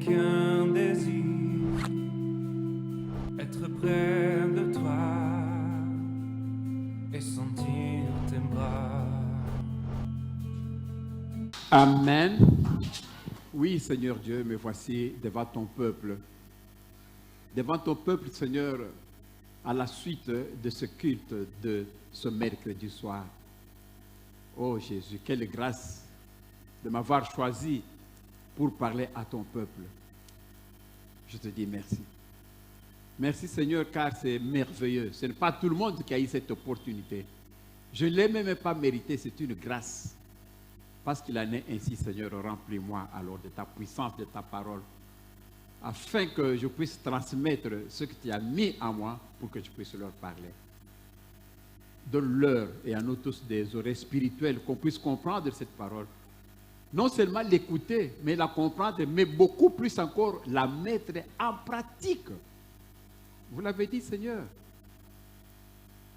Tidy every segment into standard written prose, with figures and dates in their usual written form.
qu'un désir, être près de toi et sentir tes bras. Amen. Oui, Seigneur Dieu, me voici devant ton peuple. Devant ton peuple, Seigneur, à la suite de ce culte de ce mercredi soir. Oh Jésus, quelle grâce de m'avoir choisi pour parler à ton peuple. Je te dis merci. Merci Seigneur, car c'est merveilleux. Ce n'est pas tout le monde qui a eu cette opportunité. Je ne l'ai même pas mérité, c'est une grâce. Parce qu'il en est ainsi, Seigneur, remplis-moi alors de ta puissance, de ta parole, afin que je puisse transmettre ce que tu as mis en moi pour que je puisse leur parler. Donne-leur et à nous tous des oreilles spirituelles, qu'on puisse comprendre cette parole. Non seulement l'écouter, mais la comprendre, mais beaucoup plus encore la mettre en pratique. Vous l'avez dit, Seigneur.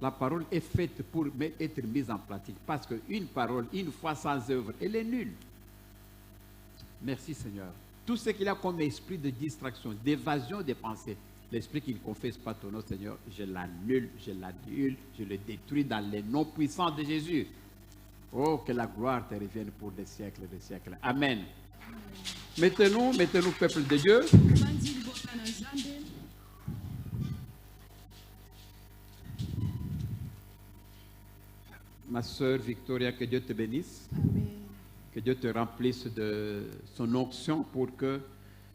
La parole est faite pour être mise en pratique. Parce qu'une parole, une fois sans œuvre, elle est nulle. Merci Seigneur. Tout ce qu'il y a comme esprit de distraction, d'évasion des pensées, l'esprit qui ne confesse pas ton nom, Seigneur, je l'annule, je le détruis dans les noms puissants de Jésus. Oh, que la gloire te revienne pour des siècles et des siècles. Amen. Mettez-nous, peuple de Dieu. Ma sœur Victoria, que Dieu te bénisse. Amen. Que Dieu te remplisse de son onction pour que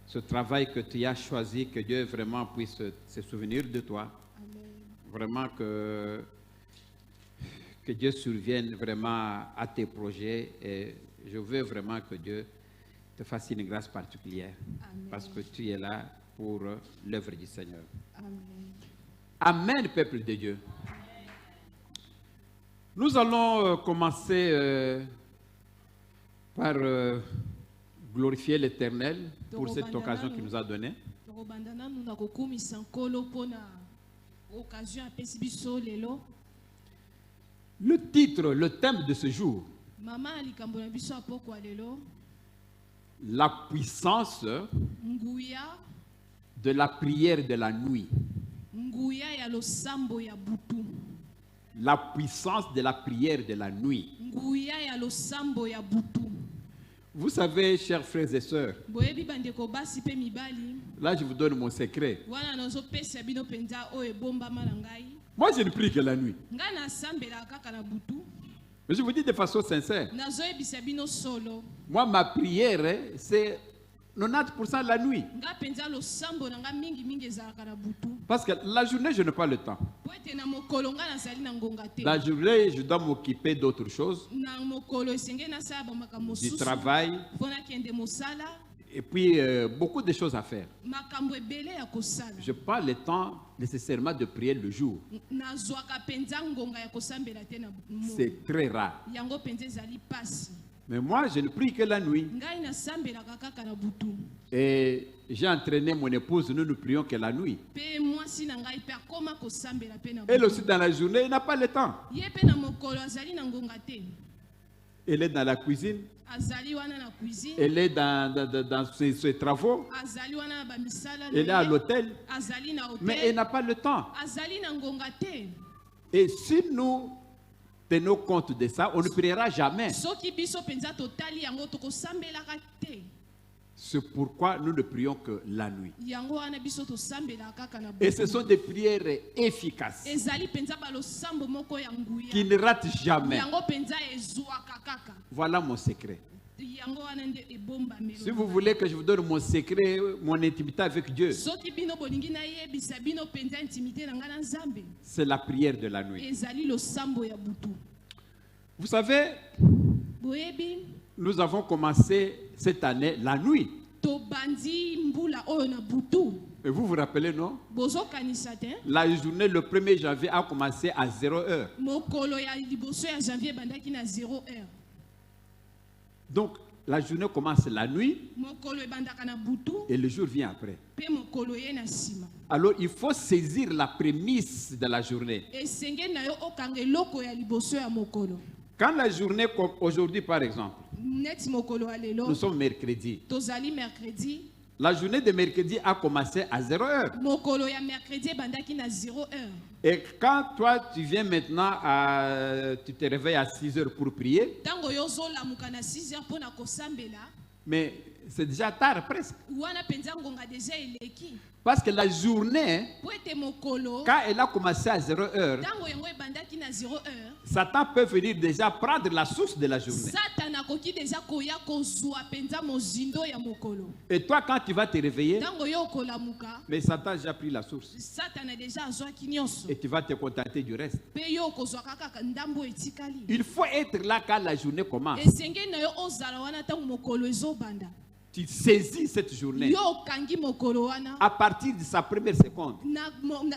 ce travail que tu as choisi, que Dieu vraiment puisse se souvenir de toi. Amen. Vraiment que Dieu survienne vraiment à tes projets. Et je veux vraiment que Dieu te fasse une grâce particulière. Amen. Parce que tu es là pour l'œuvre du Seigneur. Amen. Amen, peuple de Dieu. Nous allons commencer par glorifier l'Éternel pour cette occasion qu'il nous a donnée. Le titre, le thème de ce jour, la puissance de la prière de la nuit. La puissance de la prière de la nuit. Vous savez, chers frères et sœurs, là je vous donne mon secret. Moi je ne prie que la nuit. Mais je vous dis de façon sincère. Moi ma prière c'est 90% la nuit. Parce que la journée, je n'ai pas le temps. La journée, je dois m'occuper d'autres choses. Du travail. Et puis, beaucoup de choses à faire. Je n'ai pas le temps nécessairement de prier le jour. C'est très rare. Mais moi, je ne prie que la nuit. Et j'ai entraîné mon épouse, nous ne prions que la nuit. Elle aussi, dans la journée, elle n'a pas le temps. Elle est dans la cuisine. Elle est dans ses travaux. Elle est à l'hôtel. Mais elle n'a pas le temps. Et si nous tenons compte de ça, on ne priera jamais. C'est pourquoi nous ne prions que la nuit. Et ce sont des prières efficaces qui ne ratent jamais. Voilà mon secret. Si vous voulez que je vous donne mon secret, mon intimité avec Dieu, c'est la prière de la nuit. Vous savez, nous avons commencé cette année la nuit. Et vous vous rappelez, non? La journée, le 1er janvier, a commencé à 0h. Donc, la journée commence la nuit et le jour vient après. Alors, il faut saisir la prémisse de la journée. Quand la journée, comme aujourd'hui par exemple, nous sommes mercredi. La journée de mercredi a commencé à 0 heure. Mokolo ya mercredi bandaki na 0 heure. Et quand toi, tu viens maintenant, tu te réveilles à 6 heures pour prier, Tango yozo lamuka na 6 heures pona kosambela. mais c'est déjà tard presque. Wana penza ngonga déjà eleki. Parce que la journée, Po ete mokolo. quand elle a commencé à 0 heure, Tango yango ebandaki na 0 heure. Satan peut venir déjà prendre la source de la journée. Satan akoki déjà koya kozwa penza mozindo ya mokolo. Et toi, quand tu vas te réveiller, Tango yo kolamuka. mais Satan a déjà pris la source. Satan a déjà azwaki nyonso. Et tu vas te contenter du reste. Pe yo kozwa kaka ndambo etikali. Il faut être là quand la journée commence. Esenge na yo ozala wana tango mokolo ezobanda. Tu saisis cette journée Yo kangi mokolo wana. à partir de sa première seconde.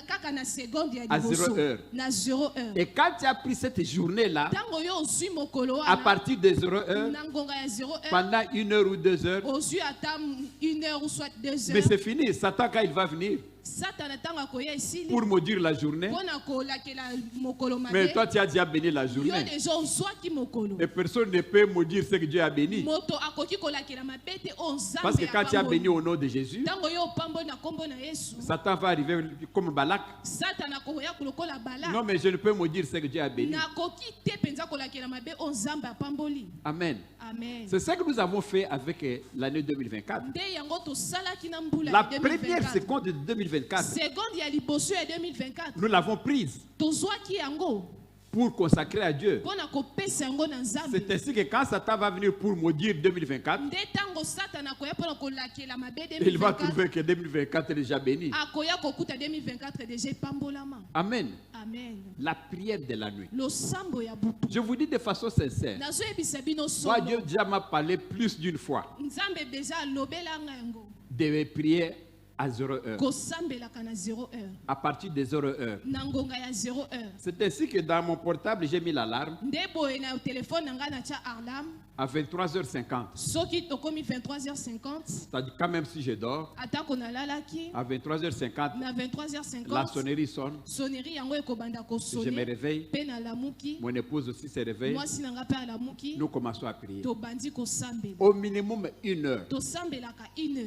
Kaka na seconde ya À liboso. 0 heure. Na 0 heure. Et quand tu as pris cette journée-là, Tango yo ozwi mokolo à wana. partir de 0 heure, Na ngonga ya 0 heure. pendant 1 heure ou 2 heures, Ozwi ata 1 heure ou soit 2 mais heures. c'est fini. Satan, quand il va venir Satan tango akoya esili. pour maudire la journée, Pona kolakela mokolo mais mabe. toi, tu as déjà béni la Yo journée. déjà ozwaki mokolo. Et personne ne peut maudire ce que Dieu a béni. Moto akoki kolakela mabe te onzambe. Parce que quand tu as béni au nom de Jésus, Tango yo pambo na kombo na Yesu. Satan va arriver comme Balak. Satan akoya kolokola bala. Non, mais je ne peux maudire ce que Dieu a béni. Nakoki te penza kolakela mabe onzambe apamboli. Amen. Amen. C'est ça que nous avons fait avec l'année 2024. Nde yango tosalaki na mbula La ya première 2024. seconde de 2024, Seconde ya liboso ya 2024. nous l'avons prise Tozwaki yango pour consacrer à Dieu. pona kopesa yango na Nzambe. C'est ainsi que quand Satan va venir pour maudire 2024, Nde tango Satan akoya pona kolakela mabe il va 2024. trouver que 2024 est déjà béni. Akoya kokuta 2024 déjà pambolama. Amen. Amen. La prière de la nuit. Losambo ya butu. Je vous dis de façon sincère. Nazoyebisa bino Moi, Dieu solo. déjà m'a parlé plus d'une fois Nzambe déjà alobelanga yango. de prier à 0 heure. Kosambelaka na 0 heure. À partir de 0 heure. Na ngonga ya 0 heure. C'est ainsi que dans mon portable, j'ai mis l'alarme Nde boye na telefone nanga na tia alarme. à 23h50. Soki tokomi 23h50. C'est-à-dire quand même si je dors, Atako nalalaki. à 23h50, Na la 23h50. sonnerie sonne, Sonnerie yango ekobanda je me kosone. réveille, Pe nalamuki. mon épouse aussi se réveille, Mwasi nanga pe alamuki. nous commençons à prier. Tobandi kosambela. Au minimum 1 heure. Tosambelaka 1 heure.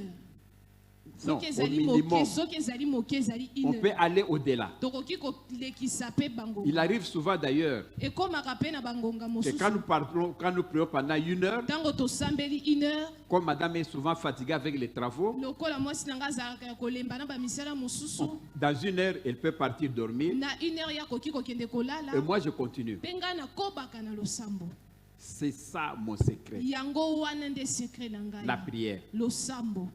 Non, Soki au ezali minimum. moke, soki ezali moke ezali 1 On peut heure. aller au-delà. Tokoki kolekisa pe bango. Il arrive souvent d'ailleurs Ekomaka pe na bangonga que mosusu. quand nous prions pendant 1 heure, Tango tosambeli 1 heure. comme madame est souvent fatiguée avec les travaux, Lokola mwasi nanga azalaka ya kolemba na bamisala mosusu. dans 1 heure, elle peut partir dormir Na 1 heure ya koki kokende kolala. et moi je continue. Pe ngai nakobaka na losambo. C'est ça mon secret, Yango wana nde secret na ngai. la prière. Losambo.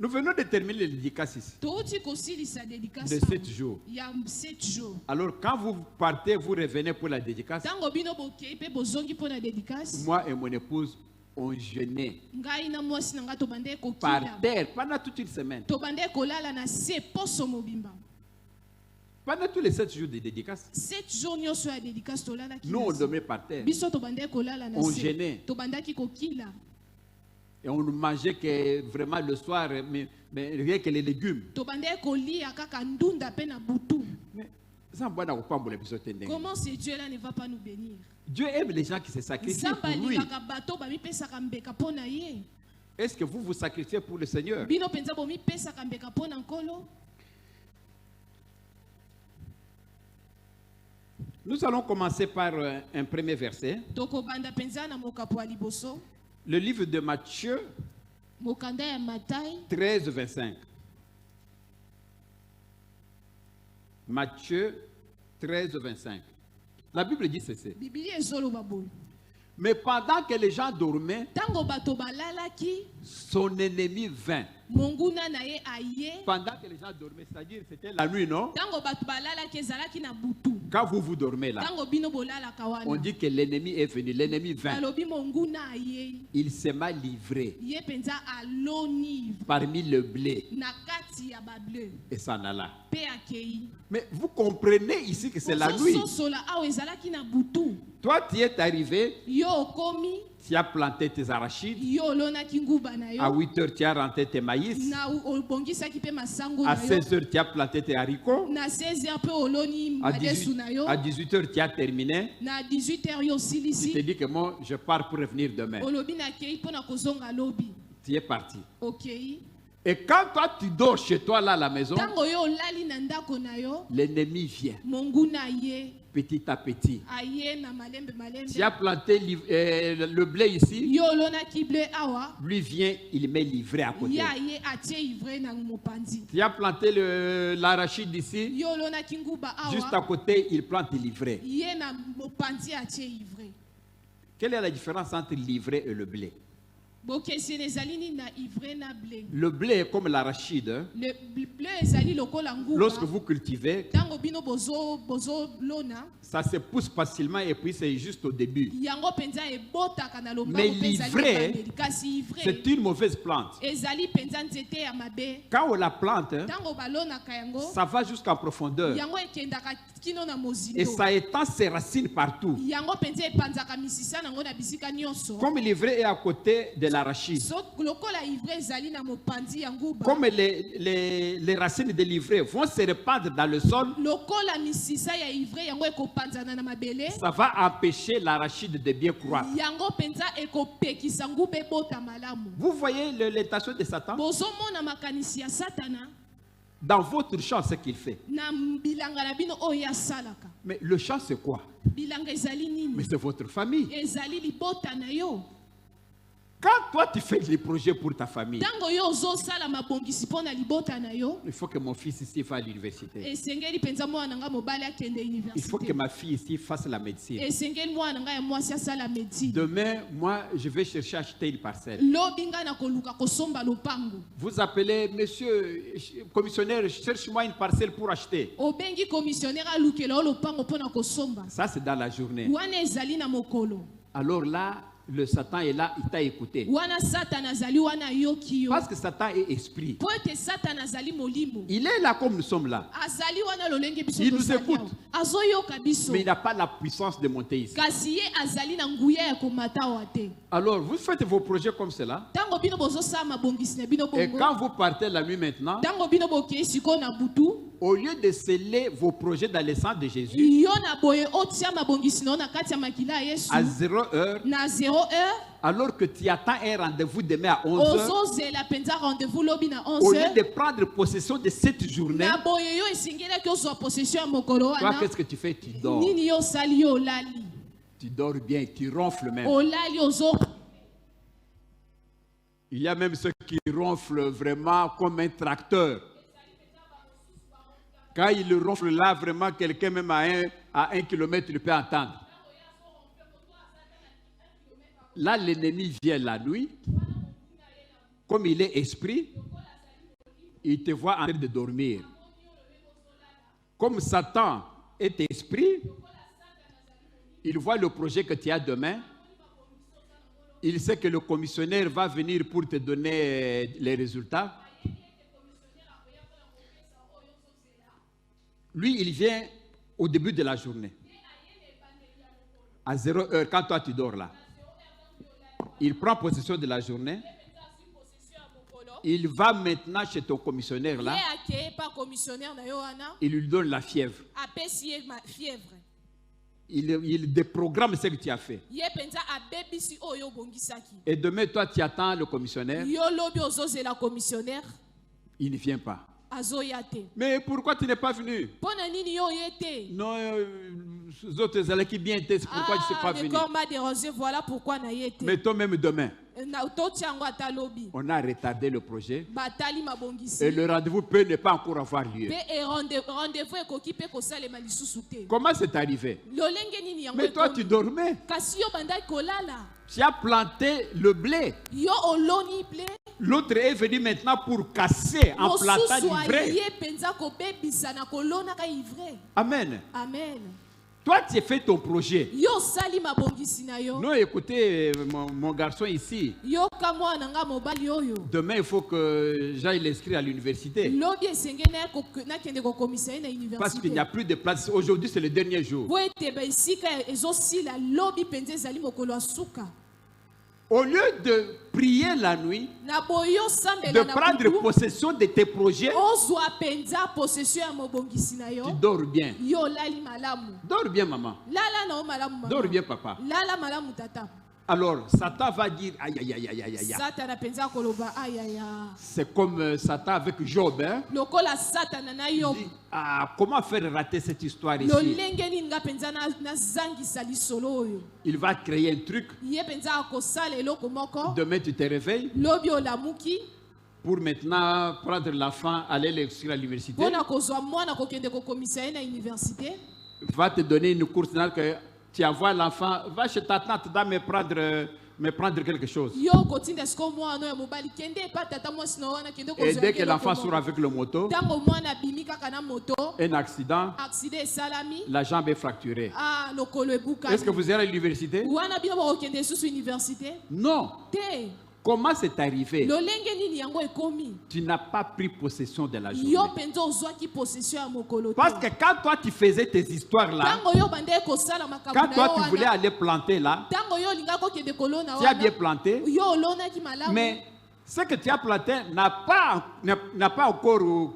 Nous venons de terminer le dédicace ici, Touti kosilisa dédicace. de 7 jours. Ya 7 jours. Alors quand vous partez, vous revenez pour la dédicace. Tango bino bokei pe bozongi pona dédicace. Moi et mon épouse, on jeûnait Ngai na mwasi nanga tobande par kokila. terre pendant toute une semaine. Tobande kolala na se poso mobimba. Pendant tous les 7 jours de dédicace, 7 jours nyonso ya dédicace tolala ki. nous on dormait par terre Biso tobande kolala na On se. jeûnait. Tobandaki kokila. et on ne mangeait que vraiment le soir, mais rien que les légumes. Tobande kolia kaka ndunda pe na butu. Mais ça, on va pas les besoins de Comment ce Dieu là ne va pas nous bénir? Dieu aime les gens qui se sacrifient Nzamba pour lui. likaka bato ba mipesaka mbeka pona ye. Est-ce que vous vous sacrifiez pour le Seigneur? Bino penza bo mipesaka mbeka pona nkolo. Nous allons commencer par un premier verset. Toko banda penza na mokapo ya liboso. Le livre de Matthieu Mokanda ya Matai 13, 25. Matthieu 13, 25. La Bible dit ceci. Bibili ezoloba boye. Mais pendant que les gens dormaient, Tango bato balalaki son ennemi vint. monguna na ye aye. Pendant que les gens dormaient, c'est-à-dire c'était la nuit, non? Tango bato balalaki ezalaki na butu. Quand vous dormez là, Tango bino bolalaka on wana. dit que l'ennemi est venu, l'ennemi vint. Balobi monguna aye. Il s'est mal livré Ye penza aloni parmi le blé na kati ya bableu. et s'en alla. Pe akei. Mais vous comprenez ici que c'est la nuit. Sola awa ezalaki na butu. Toi, tu es arrivé, Yo okomi. tu as planté tes arachides. Yo olonaki nguba na À yo. 8 heures, tu as rentré tes maïs. Na obongisaki pe masango À na yo. 16 heures, tu as planté tes haricots. Na 16h pe oloni À madesu na yo. 18 heures, tu as terminé. Na 18h yo Tu te silisi. dis que moi, je pars pour revenir demain. Olobi na kei pona kozonga lobi. Tu es parti. Okay. Et quand toi tu dors chez toi là à la maison, Tango yo olali na ndako na yo, l'ennemi vient monguna ye, petit à petit. aye na malembe malembe. Tu as planté le blé ici, Yo olona kible awa, lui vient, il met l'ivraie à côté. ya ye atie ivre na mopanzi. Tu as planté l'arachide ici, Yo olona kinguba juste awa, à côté, il plante l'ivraie. ye na mopanzi atie ivre. Quelle est la différence entre l'ivraie et le blé? Bokesi ezali ni na ivre na blé. Le blé est comme l'arachide. Hein. Le blé ezali lokola nguba. Lorsque vous cultivez, Tango bino bozo lona, ça se pousse facilement et puis c'est juste au début. yango penza ebotaka na lombango Mais pe ezali l'ivraie, ebandeli. Kasi ivre c'est une mauvaise plante. ezali penza nzete ya mabe. Quand on la plante, hein, Tango balonaka yango, ça va jusqu'en profondeur. yango ekendaka kino na Et mozindo. ça étend ses racines partout. Yango penza epanzaka misisa nango na bisika nyonso. Comme l'ivraie est à côté de l'arachide. So lokola ivre ezali na mopanzi ya nguba. Comme les racines de l'ivraie vont se répandre dans le sol, Lokola misisa ya ivre yango ekopanzana na mabele. ça va empêcher l'arachide de bien croître. Yango penza ekopekisa nguba ebota malamu. Vous voyez l'intention de Satan? Bozomona makanisi ya satana Dans votre champ, ce qu'il fait. na bilanga na bino oyo asalaka. Mais le champ, c'est quoi? Bilanga ezali Mais nini? c'est votre famille. Ezali libota na yo. Quand toi, tu fais des projets pour ta famille, Tango yo ozosala mabongisi mpo na libota na yo, il faut que mon fils ici fasse l'université. esengeli mpenza mwana nga mobali akende Il faut que université. ma fille ici fasse la médecine. Esengeli mwana nga ya mwasi asala médecine. Demain, moi, je vais chercher à acheter une parcelle. Lobi nga na koluka kosomba lopango. Vous appelez, monsieur commissionnaire, cherche-moi une parcelle pour acheter. Obengi commissionnaire alukela o lopango mpo na kosomba. Ça, c'est dans la journée. Wana ezali na mokolo. Alors là, le Satan est là, il t'a écouté. Wana Satan azali wana yoki yo. Parce que Satan est esprit. Po ete Satan azali molimo. Il est là comme nous sommes là. Azali wana lolenge biso Il nous tozali écoute. awa. Azoyoka biso. Mais il n'a pas la puissance de monter ici. Kasi ye azali na nguya ya komata awa te. Alors, vous faites vos projets comme cela. Tango bino bozosala mabongisi na bino Et bongo. quand vous partez la nuit maintenant, Tango bino bokei sikoyo na butu. au lieu de sceller vos projets dans le sang de Jésus, Yo na boye otia mabongisi na yo na kati ya makila ya Yesu. à 0 heure, Na 0 heure. alors que tu attends un rendez-vous demain à 11 heures, Ozozela penza rendez-vous lobi na au lieu 11 de heures. prendre possession de cette journée, Na boye yo esengelaki ozwa possession ya mokolo toi, wana. qu'est-ce que tu fais? Tu dors. Nini yo osali yo olali. Tu dors bien, tu ronfles même. Olali ozo. Il y a même ceux qui ronflent vraiment comme un tracteur. Quand il ronfle là, vraiment, quelqu'un même à 1 kilomètre, il peut entendre. Là, l'ennemi vient la nuit. Comme il est esprit, il te voit en train de dormir. Comme Satan est esprit, il voit le projet que tu as demain. Il sait que le commissionnaire va venir pour te donner les résultats. Lui, il vient au début de la journée. À 0 heure, quand toi tu dors là. Il prend possession de la journée. Il va maintenant chez ton commissionnaire là. Ye akeye pa commissionnaire na yo wana. Il lui donne la fièvre. Apesi ye ma fièvre. Il déprogramme ce que tu as fait. Ye penza abebisi oyo bongisaki. Et demain, toi, tu attends le commissionnaire. Yo lobi ozozela commissionnaire. Il ne vient pas. Azoya te. Mais pourquoi tu n'es pas venu? Pona nini yo ye te. Non, les autres allaient qui bien étaient, c'est pourquoi tu ne sais pas le venu. corps m'a dérangé, voilà pourquoi na ye te. Mais toi-même demain, Na utoti yango ata lobi. on a retardé le projet Batali mabongisi. et le rendez-vous peut ne pas encore avoir lieu. Pe e rendez-vous ekoki pe kosalema lisusu te. Comment c'est arrivé? Lolenge nini yango Mais toi, ekomi? tu dormais. Kasi yo bandaki kolala. Tu as planté le blé. Yo oloni blé. L'autre est venu maintenant pour casser en plantant Mosusu l'ivraie. aye penza kobebisa na kolonaka ivraie. Amen. Amen. Toi, tu as fait ton projet. Yo sali mabongisi na yo. Non, écoutez, mon garçon ici, Yo kamwa na nga mobali oyo. demain, il faut que j'aille l'inscrire à l'université. Lobi esenge na kende ko commissaire na Parce qu'il n'y université. a plus de place. Aujourd'hui, c'est le dernier jour. Po ete ba esika ezosila lobi penza ezali mokolo asuka. Au lieu de prier la nuit, Na boyo de sambela na prendre butu. possession de tes projets, Ozwa penza possession ya mobongisi na tu yo. dors bien. Yo lali malamu. Dors bien, maman. Lala na o malamu mama. Dors bien, papa. Lala malamu tata. Alors, Satan va dire, aïe, aïe, aïe, aïe, aïe, aïe. Satana penza koloba ayaya. C'est comme Satan avec Job. Hein? Lokola Satana na yo. Il dit, comment faire rater cette histoire ici? Lolenge ninga penza na zangi sali solo oyo. Il va créer un truc. Ye penza ko sala eloko moko. Demain, tu te réveilles Lobi olamuki. pour maintenant prendre l'enfant, aller l'inscrire à l'université. Pona kozwa mwana kokende ko komisa na université. Va te donner une course que tu envoies l'enfant, va chez ta tante, va me prendre quelque chose. Yo kotinda sko mwana ya mobali kende pa tata mwasi na wana kende ko. Et dès que l'enfant sort avec le moto, tango mwana bimika kana moto. un accident, Salami. la jambe est fracturée. Ah, lokolo ebuka. Est-ce que vous irez à l'université? Wana bino ba kokende susu université? Non. Te. Comment c'est arrivé? Lolenge nini yango ekomi? Tu n'as pas pris possession de la journée. Yo penzo ozwaki possession ya mokolo. Parce que quand toi tu faisais tes histoires là, Tango yo bande ko sala makabu na quand yo toi tu wana. voulais aller planter là, Tango yo linga ko kende kolona tu as wana. bien planté, Yo olona ki malamu. mais ce que tu as planté n'a pas encore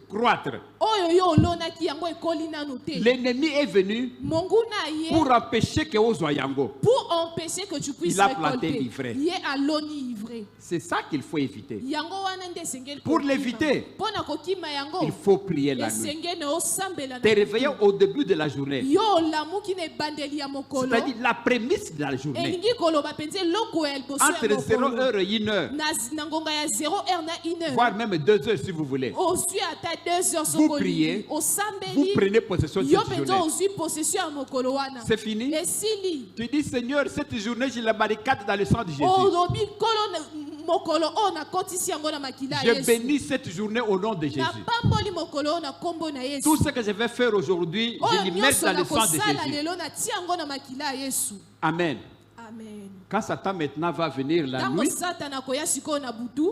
croître. Oyo yo olona ki yango ekoli nanu te. L'ennemi est venu Monguna ye. pour empêcher que ozwa yango. Pour empêcher que tu puisses Il a récolter. planté l'ivraie. Ye aloni ivré. C'est ça qu'il faut éviter. Yango wana nde sengeli. Pour l'éviter, Pona kokima yango. il faut prier la nuit. Esengene osambela Te réveiller au début de la journée. Yo lamuki ne bandeli ya mokolo. C'est-à-dire la prémisse de la journée. Elingi koloba penze loko el boso ya Entre 0 mokolo. heure et 1 heure, Na ngonga ya 0h na 1h. voire même 2 heures si vous voulez. Ozwi ata 2h Vous sokoli. priez, vous Osambeli. prenez possession de Yo cette penzo journée. ozwi possession ya mokolo wana. C'est fini. Esili. Tu dis, Seigneur, cette journée, je la barricade dans le sang de Jésus. Olobi kolo mokolo o na kotisi yango na makila Je Yesu. bénis cette journée au nom de Jésus. Na pamboli mokolo na kombo na Yesu. Tout ce que je vais faire aujourd'hui, je Oyo l'immerge nyonso dans na le sang de kosala Jésus. lelo na tia yango na makila Yesu. Amen. Amen. Quand Satan maintenant va venir la Tango nuit, Satana koya siko na butu.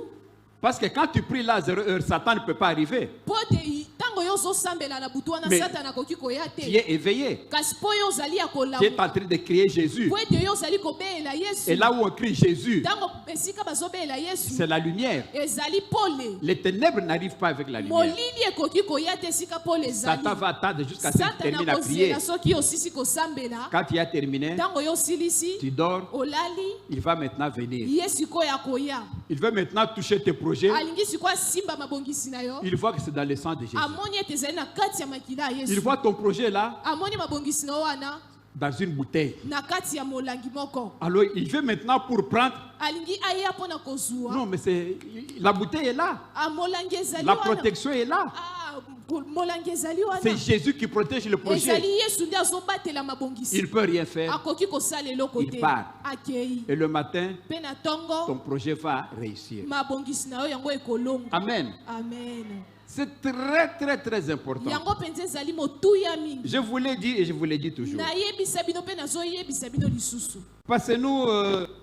parce que quand tu pries là à 0 heure, Satan ne peut pas arriver. Pote tango yo zo sambela na butu wana Mais Satana koki koya Tu te. es éveillé. Kasi po yo zali ya Tu es kolamu. en train de crier Jésus. Pote yo zali kobela Yesu. Et là où on crie Jésus, Tango esika bazobela Yesu. c'est la lumière. Ezali pole. Les ténèbres n'arrivent pas avec la lumière. Molili ekoki koya te esika pole ezali. Satan va attendre jusqu'à ce que tu Satana termines à prier. kozela soki osisi kosambela. Quand tu as terminé, Tango yo silisi. tu dors, Olali. il va maintenant venir. Yesu koya koya. Il veut maintenant toucher tes projets. Alingi siko simba mabongisi na yo. Il voit que c'est dans le sang de Jésus. Amoni ete ezali na kati ya makila ya Il Yesu. voit ton projet là Amoni mabongisi na wana dans une bouteille. na kati ya molangi moko. Alors il veut maintenant pour prendre. Alingi aya pona kozwa. Non, mais c'est la bouteille est là. Ah, molangi ezali La wana. protection est là. Ah, molangi ezali wana. C'est Jésus qui protège le projet. Ezali Yesu nde azobatela mabongisi. Il ne peut rien faire. Akoki kosala eloko Il te. part. Akei. Et le matin, Pe na tongo ton projet va réussir. mabongisi na yo yango ekolonga. Amen. Amen. C'est très, très, très important. Yango penza ezali motuya mingi. Je vous l'ai dit et je vous l'ai dit toujours. Nayebisa bino pe nazoyebisa bino lisusu. Passez-nous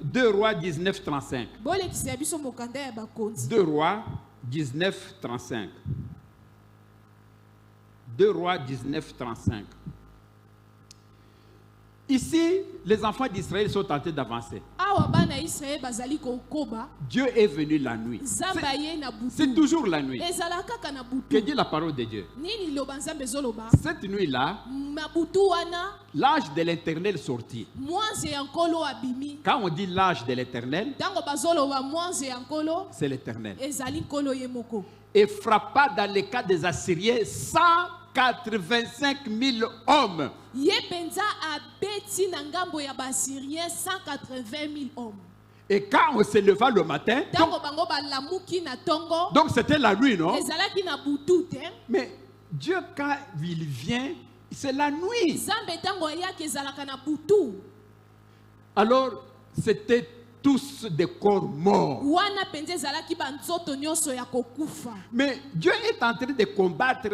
2 Rois 19, 35. Bolekisa ya biso mokanda ya bakonzi. 2 Rois 19, 35. 2 Rois 19, 35. Ici, les enfants d'Israël sont tentés d'avancer. Awa bana Israël bazali kokoba. Dieu est venu la nuit. Zamba ye na C'est butu. toujours la nuit. Ezala kaka na Que butu. dit la parole de Dieu? Nini loba nzambe zoloba? Cette nuit-là, Na butu wana l'ange de l'Éternel sortit. mwanze ya nkolo abimi. Quand on dit l'ange de l'Éternel, Tango bazoloba mwanze ya nkolo c'est l'Éternel. ezali nkolo ye moko. Et frappa dans les cas des Assyriens 185 000 hommes. Ye penza abeti na ngambo ya basyrien 180 000 hommes. Et quand on se leva le matin, Tango bango balamuki na tongo donc c'était la nuit, non? ezalaki na butu te. Mais Dieu, quand il vient, c'est la nuit. Nzambe tango ayaki ezalaka na butu. Alors, c'était tous des corps morts. Wana penza ezalaki banzoto nyonso ya kokufa. Mais Dieu est en train de combattre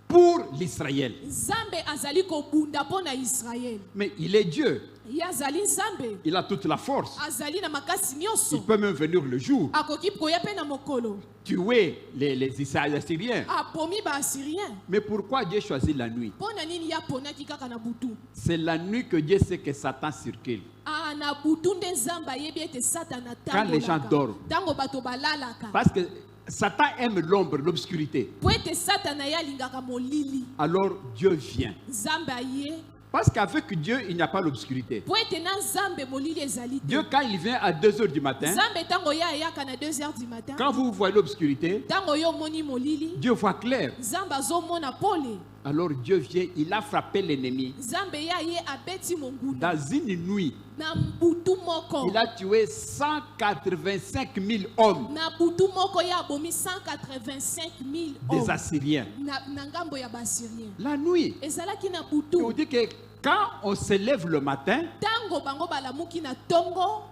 pour l'Israël. Nzambe azali kobunda mpo na Israël. Mais il est Dieu. Ye azali Nzambe. Il a toute la force. Azali na makasi Il nyonso. peut même venir le jour, Akoki koya pe na mokolo. tuer les Assyriens. Apomi ba Assyrien. Mais pourquoi Dieu choisit la nuit? Mpo na nini ya ponaki kaka na butu? C'est la nuit que Dieu sait que Satan circule. Ah, na butu nde Nzambe ayebi ete Satana Quand les gens dorment. Tango bato balalaka. Parce que Satan aime l'ombre, l'obscurité. Po ete Satana ye alingaka molili. Alors Dieu vient. Nzambe aye Parce qu'avec Dieu, il n'y a pas l'obscurité. po ete na nzambe molili ezali te. Dieu, quand il vient à 2 heures du matin, Nzambe ntango ye ayaka na 2h du matin, quand vous voyez l'obscurité, ntango yo omoni molili, Dieu voit clair. nzambe azomona pole. Alors Dieu vient, il a frappé l'ennemi. Nzambe ye abeti monguna Dans une nuit, na butu moko. il a tué 185 000 hommes Na butu moko ye abomi 185 000 des hommes Assyriens. na ngambo ya basyrien. La nuit. Ezalaki na Et on butu. dit que quand on se lève le matin, Tango bango balamuki na tongo,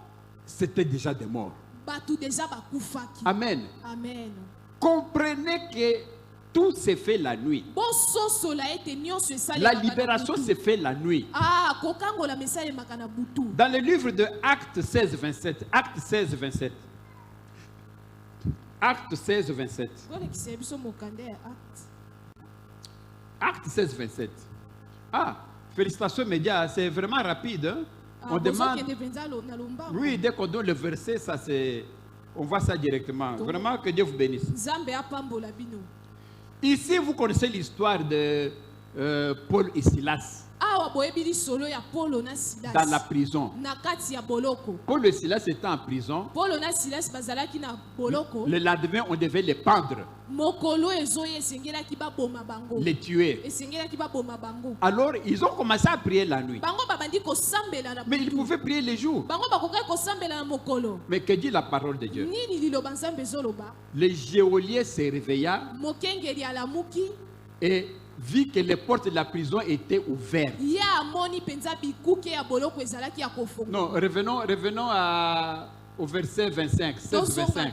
c'était déjà des morts. batu deja bakufaki. Amen. Amen. Comprenez que tout s'est fait la nuit. Bososola ete nyonso esali La libération s'est fait la nuit. Ah, kokangola mesalemaka na butu. Dans le livre de Actes 16, 27. Actes 16, 27. Actes 16, 27. Kolekisa biso mokanda ya Acte. Actes 16, 27. Ah, félicitations médias, c'est vraiment rapide. Hein? On demande. bozokende penza na lombango. Oui, dès qu'on donne le verset, ça c'est. On voit ça directement. Vraiment que Dieu vous bénisse. Nzambe apambola bino. Ici, vous connaissez l'histoire de Paul et Silas Awa boyebi lisolo ya Paulo na Silas. dans la prison. Na kati ya boloko. Paul et Silas étaient en prison. Paulo na Silas bazalaki na boloko. Le lendemain, on devait les pendre, Mokolo ezoye esengelaki baboma bango. les tuer. Esengelaki baboma bango. Alors, ils ont commencé à prier la nuit. Bango babandi kosambela na Mais ils butu. pouvaient prier les jours. Bango bakokaki kosambela na mokolo. Mais que dit la parole de Dieu? Nini liloba nzambe ezoloba? Le geôlier se réveilla Mokengeli alamuki. et vit que les portes de la prison étaient ouvertes. Ye amoni penza bikuke ya boloko ezalaki ya kofonga. Non, revenons au verset 25, 16-25.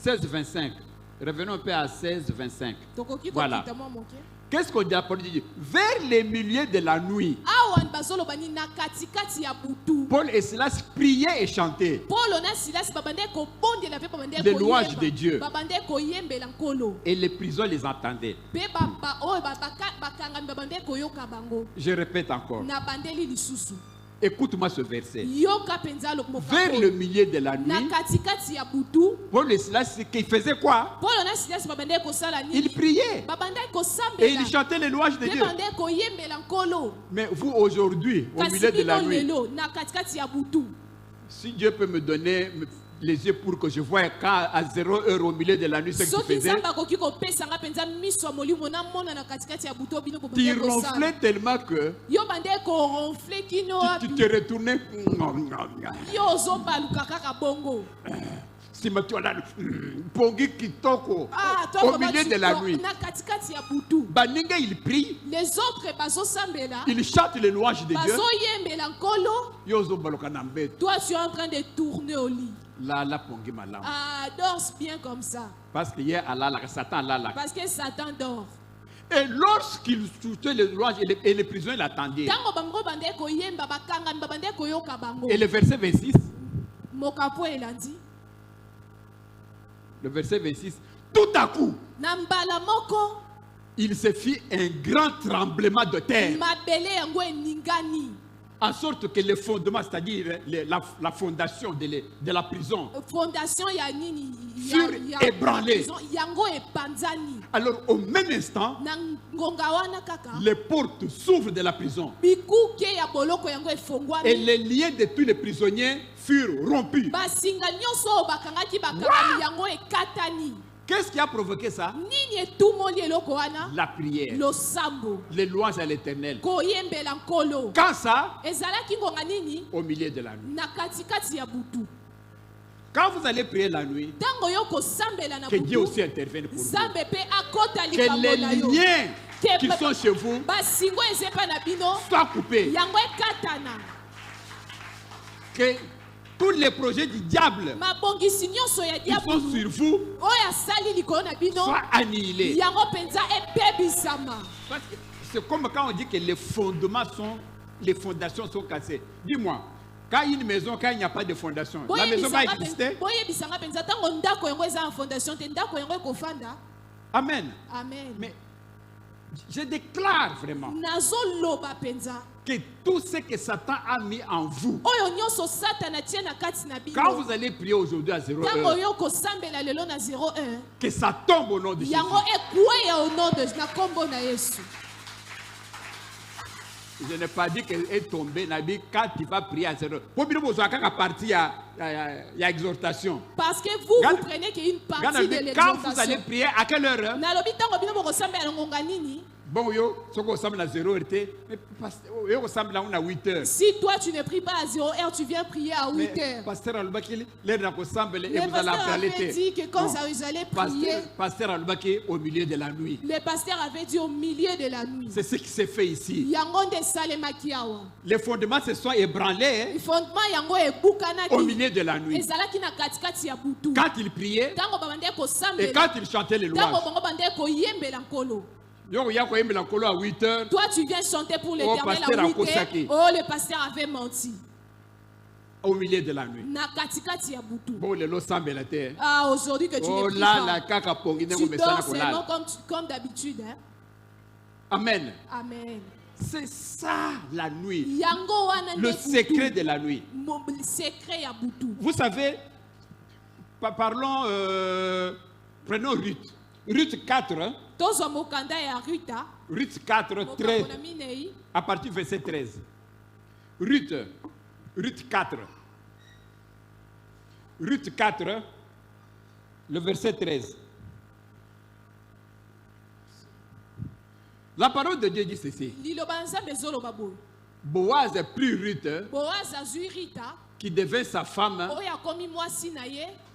16-25. Revenons un peu à 16-25. Tokoki Voilà. kokita mwa moke. Qu'est-ce qu'on dit à la parole de Dieu? Vers les milieux de la nuit, Awa bazoloba ni na katikati ya butu. Paul et Silas priaient et chantaient. Paulo na Silas babande kobondela pe babande Les louanges de Dieu. Babande koyembela nkolo. Et les prisons les entendaient. Pe baba oyo bakangami babande koyoka bango. Je répète encore. Na bandeli lisusu. Écoute-moi ce verset. Yoka penza lo Vers le milieu de la na nuit, katikati ya butu. Paul et Silas, qu'ils faisaient quoi? Paulo na Silas babande kosala nini? Ils priaient. Babande Et kosambela. ils chantaient les louanges de Pe Dieu. babande koyembela nkolo. Mais vous, aujourd'hui, au milieu de la nuit, lelo na katikati ya butu. si Dieu peut me donner les yeux pour que je voie quand à 0 heure au milieu de la nuit ce que tu Soki faisais, nzambe akoki kopesanga penza miso ya molimo na mona na katikati ya butu bino tu bobande kosala. ronflais tellement que Yo bande koronfle kino tu te retournais. yo ozobaluka kaka bongo. Si tu as Pongi Kitoko Ah, toi, au comment milieu tu de la dors? nuit. Na katikati ya butu. Baninga, il prie, Les autres bazosambela, il chante les louanges de Dieu. bazoyembela nkolo. Yozo baloka na mbeto. Toi tu es en train de tourner au lit. La Pongi Malam. Ah, dors bien comme ça. Parce que hier, Allah, Satan, Allah. Parce que Satan dort. Et lorsqu'il chantait les louanges et les prisonniers l'attendaient. Tango bango bande koyemba bakanga babande koyoka bango. Et le verset 26, Mokapo elandi. le verset 26, tout à coup, Na mbala moko il se fit un grand tremblement de terre. mabele yango eningani. En sorte que les fondements, c'est-à-dire la fondation de la prison, Fondation ya nini furent ébranlés. yango epanzani. Alors au même instant, Na ngonga wana kaka les portes s'ouvrent de la prison bikuke ya boloko yango et efongwami. les liens de tous les prisonniers furent rompus. Basinga nyonso oyo bakangaki bakangami yango ekatani. Qu'est-ce qui a provoqué ça? Nini etumoli eloko wana? La prière, Losambo les louanges à l'éternel. koyembela nkolo. Quand ça? Ezalaki ngonga nini? Au milieu de la nuit. Na katikati ya butu. Quand vous allez prier la nuit, Ntango yo kosambela na que Dieu butu, aussi intervienne pour vous. Nzambe pe akota Que likambo les na yo. liens qui sont chez vous Basingo ezepa na bino soient coupés. yango ekatana. Que tous les projets du diable Mabongisi nyonso ya qui sont diabolo sur vous oyo asali likolo na bino soient annihilés. yango penza ebebisama. Parce que c'est comme quand on dit que les fondations sont cassées. Dis-moi, quand une maison, quand il n'y a pas de fondation, la maison va exister? boyebisanga penza ntango ndako yango eza en fondation te ndako yango ekofanda. Amen. Amen. Mais je déclare vraiment nazoloba penza que tout ce que Satan a mis en vous, oyo nyonso satana tie na kati na quand bino vous allez prier aujourd'hui à 0 ntango heure, yo kosambela lelo na 01 que ça tombe au nom de Jésus. yango ekweya au nom de na kombo na Yesu. Je n'ai pas dit qu'elle est tombée. Quand tu vas prier à 0. Pour bien vous avoir partie, il y a exhortation. Parce que vous prenez qu'une partie de l'exhortation. Quand vous allez prier, à quelle heure? Bon, ce qu'on ressemble à 0 heure, mais ressemble à 8 heures. Si toi tu ne pries pas à 0 heure, tu viens prier à 8 heures. Pasteur Alubaki, l'air n'a ressemble et le vous allez pasteur avait dit que quand vous allez prier, Pasteur Alubaki au milieu de la nuit. Le pasteur avait dit au milieu de la nuit. C'est ce qui s'est fait ici. Les fondements se sont ébranlés au milieu de la nuit. Quand il priait et quand il chantait les louanges. À 8 heures. Toi tu viens chanter pour l'Éternel à 8 heures. Oh, le pasteur avait menti. Au milieu de la nuit. Bon, le lot semble la terre. Ah, aujourd'hui que tu ne pries pas. Tu dors seulement comme d'habitude. Hein? Amen. Amen. C'est ça la nuit. Le secret de la nuit. Vous savez, parlons, prenons Ruth. Ruth 4. Ruth 4, 13. À partir du verset 13. Ruth 4. Ruth 4, le verset 13. La parole de Dieu dit ceci. Boaz prit Ruth, qui devint sa femme,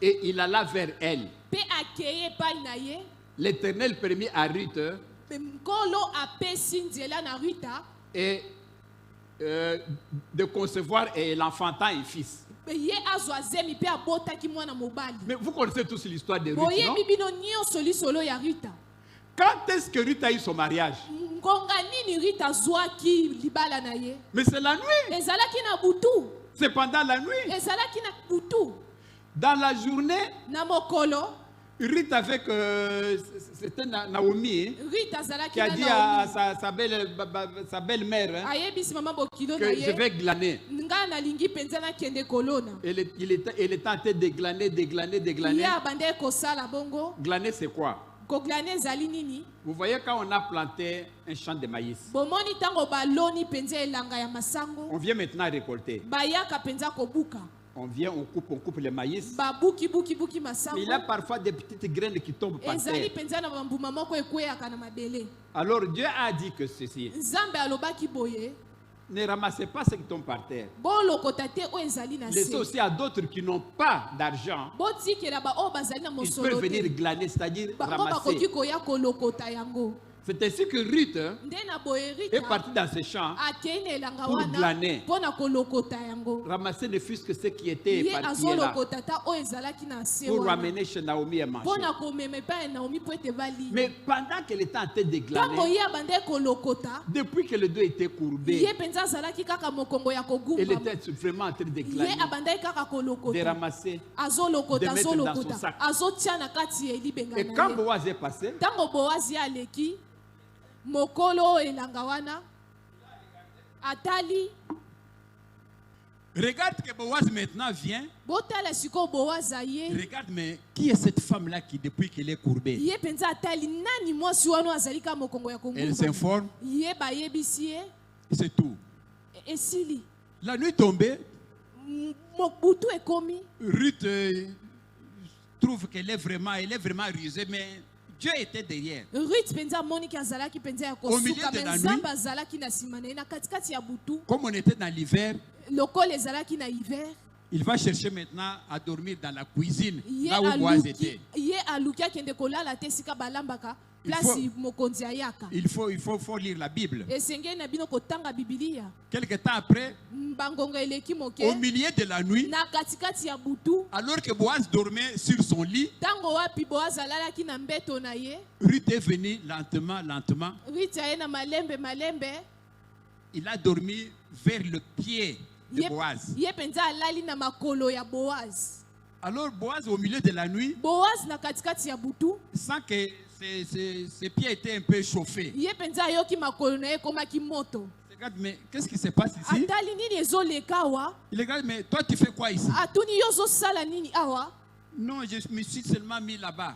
et il alla vers elle. L'Éternel permit à Ruth et de concevoir et l'enfantant un fils. Mais vous connaissez tous l'histoire de Ruth, non? Quand est-ce que Ruth a eu son mariage? Mais c'est la nuit. C'est pendant la nuit. Dans la journée, Ruth avec c'était Naomi qui a dit à sa belle-mère que je vais glaner. Elle était en train de glaner. Glaner c'est quoi? Vous voyez quand on a planté un champ de maïs, on vient maintenant récolter. On vient, on coupe le maïs. Mais il y a parfois des petites graines qui tombent par terre. Alors Dieu a dit que ceci. Ne ramassez pas ce qui tombe par terre. Laissez aussi à d'autres qui n'ont pas d'argent. Ils peuvent venir glaner, c'est-à-dire ramasser. C'est ainsi que Ruth est partie dans ses champs pour glaner, ramasser ne fût-ce que ce qui était parti là, pour ramener chez Naomi et manger. Mais pendant qu'elle était en train de glaner, depuis que le dos était courbé, elle était vraiment en train de glaner, de ramasser, de mettre dans son sac. Et quand Boaz est passé, Mokolo elangawana atali. Regarde que Boaz maintenant vient. Regarde, mais qui est cette femme-là qui depuis qu'elle est courbée? Elle s'informe. C'est tout. La nuit tombée, Ruth trouve qu'elle est vraiment rusée, mais Dieu était derrière. Au milieu de la nuit, comme on était dans l'hiver, il va chercher maintenant à dormir dans la cuisine, là où Boaz était. Il faut lire la Bible. Quelque temps après, au milieu de la nuit, alors que Boaz dormait sur son lit, Ruth est venue lentement. Il a dormi vers le pied de Boaz. Alors Boaz, au milieu de la nuit, sans que ses pieds étaient un peu chauffés. Regarde, mais qu'est-ce qui se passe ici? Il regarde, mais toi tu fais quoi ici? Non, je me suis seulement mis là-bas.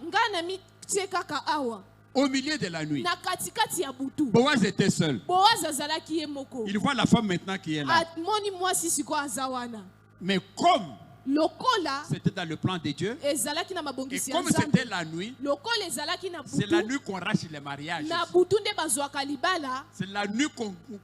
Au milieu de la nuit, na katikati ya butu Boaz était seul. Boaz azalaki ye moko Il voit la femme maintenant qui est là. amoni mwasi sikoyo aza wana Mais comme lokola c'était dans le plan de Dieu, ezalaki na et mabongisi ya comme Nzambe c'était la nuit, lokola ezalaki na c'est la butu nuit qu'on rache les mariages. na butu nde bazwaka libala C'est la nuit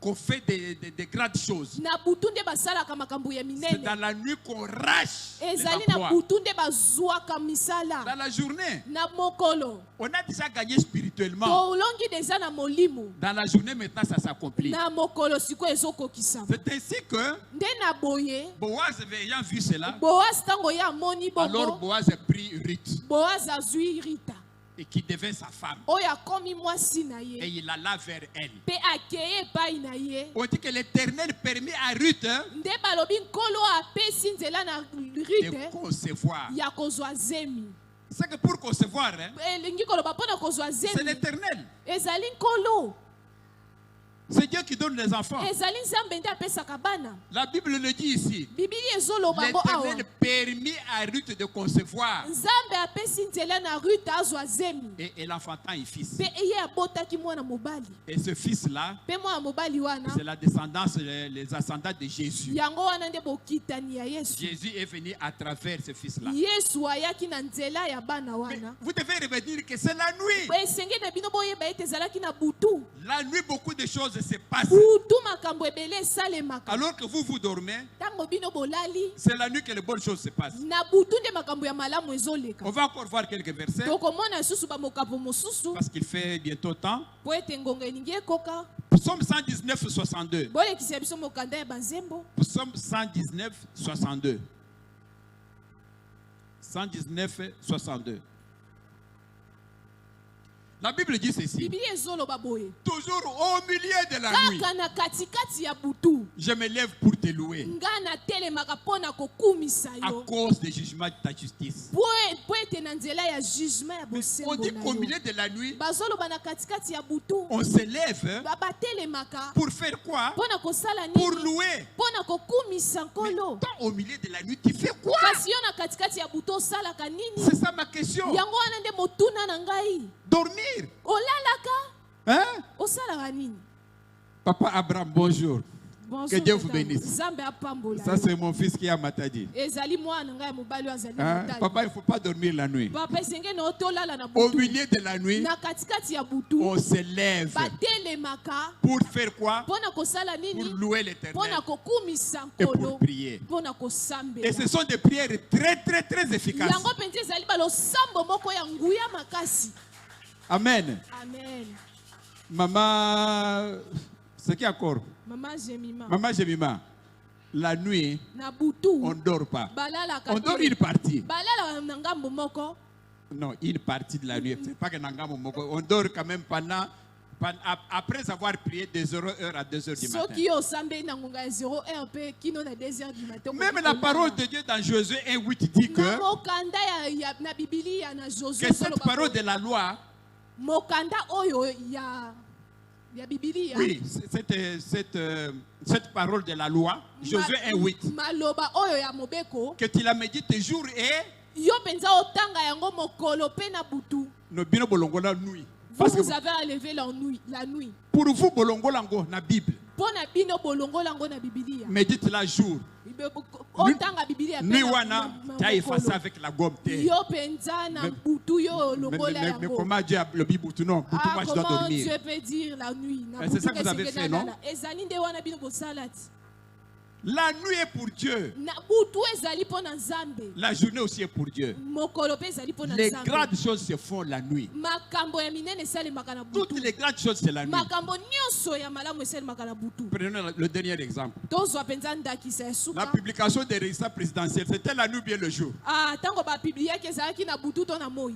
qu'on fait des grandes choses. na butu nde basalaka makambo ya C'est minene dans la nuit qu'on rache les ezali na emplois. butu nde bazwaka misala Dans la journée, na mokolo on a déjà gagné spirituellement. tolongi deja na molimo Dans la journée, maintenant, ça s'accomplit. na mokolo sikoyo ezokokisama C'est ainsi que nde na boye Boaz, ayant vu cela, Boaz ntango ye amoni alors bongo Boaz a pris Ruth Boaz azwi Rita et qui devint sa femme. oyo akomi mwasi na Et ye il alla vers elle. mpe akeye epai na ye On dit que l'Éternel permet à Ruth nde balobi nkolo apesi nzela na de Rite concevoir. ya kozwa zemi C'est que pour concevoir, elingi koloba mpo na kozwa c'est zemi l'Éternel. ezali nkolo C'est Dieu qui donne les enfants. ezali nzambe nde apesaka bana La Bible le dit ici. bibili ezoloba ngo awa L'Éternel permit à Ruth de concevoir. nzambe apesi nzela na Rute azwa zemi Et elle enfanta un fils. mpe ye abotaki mwana mobali Et ce fils-là, mpe mwana mobali wana c'est la descendance, les ascendants de Jésus. yango wana nde bokitani ya yesu Jésus est venu à travers ce fils-là. yesu ayaki na nzela ya bana Mais wana vous devez revenir que c'est la nuit. esengeli na bino boyeba ete ezalaki na butu La nuit, beaucoup de choses se passent. butu makambo ebele esalemaka Alors que vous dormez, ntango bino bolali c'est la nuit que les bonnes choses se passent. na butu nde makambo ya malamu ezoleka On va encore voir quelques versets tokomona lisusu bamokapo mosusu parce qu'il fait bientôt temps. po ete ngonga elingi ekoka Psaume 119, 62. bolekisa biso mokanda ya banzembo Psaume 119, 62. 119, 62. La Bible dit ceci. bibili ezoloba boye Toujours au milieu de la nuit, kaka na katikati ya butu je me lève pour te louer nga natelemaka mpo na kokumisa à yo cause des jugements de ta justice. po ete na nzela ya jugement ya On bosembo dit na qu'au yo milieu de la nuit, bazoloba na katikati ya butu on se lève batelemaka pour faire quoi? mpo na kosala Pour nini louer. mpo na kokumisa Mais nkolo toi, au milieu de la nuit, tu fais quoi? kasi yo na katikati ya butu osalaka nini C'est ça ma question. yango wana nde motuna na ngai Dormir. olalaka Hein? osalaka nini Papa Abraham, bonjour. Bonjour, Que Dieu vous madame. bénisse. Nzambe apambola Ça, yo. c'est mon fils qui a matadi. ezali mwana ngai ya mobali oyo azali Hein? motali Papa, il ne faut pas dormir la nuit. papa esengeli na yo tolala na Au butu milieu de la nuit, na katikati ya butu on se lève batelemaka pour faire quoi? mpo na kosala Pour nini louer mpo l'Éternel na kokumisa et nkolo pour prier. mpo na Et kosambela ce sont des prières très efficaces. yango mpenza ezali balosambo moko ya nguya makasi Amen. amen Maman, c'est qui encore? mama jemima Maman Jemima, la nuit, na butu on ne dort pas. balalaka On dort te. une partie. balalaka na ngambo moko Non, une partie de la nuit. C'est pas que Nangamo Moko. On dort quand même après avoir prié de 0h à 2h du matin. soki yo osambeli na ngonga ya 0 heure mpe kino na 2 heures du matin Même la parole de Dieu dans Josué 1:8 dit na que, mokanda na bibili ya na Josué que cette parole de la loi, mokanda oyo ya bibili ya oui, cette parole de la loi, Josué 1:8, maloba oyo ya mobeko que tu la médites jour et yo mpenza otanga yango mokolo mpe na butu no bino bolongola nuit. vous Parce que vous avez à lever la nuit pour vous bolongola ngo na Bible, mpo na bino bolongola yango na bibili ya médite la jour. otanga bibili ya Nuit wana, tu as effacé avec la gomme. yo mpenza na butu yo longola Mais yango comment Dieu a le Bible? Non, pour tout moi je dois comment dormir. Dieu peut dire la nuit na C'est ça que butu vous avez kesenge fait, na non? lala. ezali nde wana bino bosala ti La nuit est pour Dieu. na butu ezali mpo na nzambe La journée aussi est pour Dieu. mokolo mpe ezali mpo na Les nzambe grandes choses se font la nuit. makambo ya minene esalemaka na butu Toutes les grandes choses, c'est la nuit. makambo nyonso ya malamu esalemaka na butu Prenons le dernier exemple. tozwa mpenza ndakisa ya La suka publication des résultats présidentiels, c'était la nuit ou bien le jour? ntango bapibliaki ezalaki na butu to na moi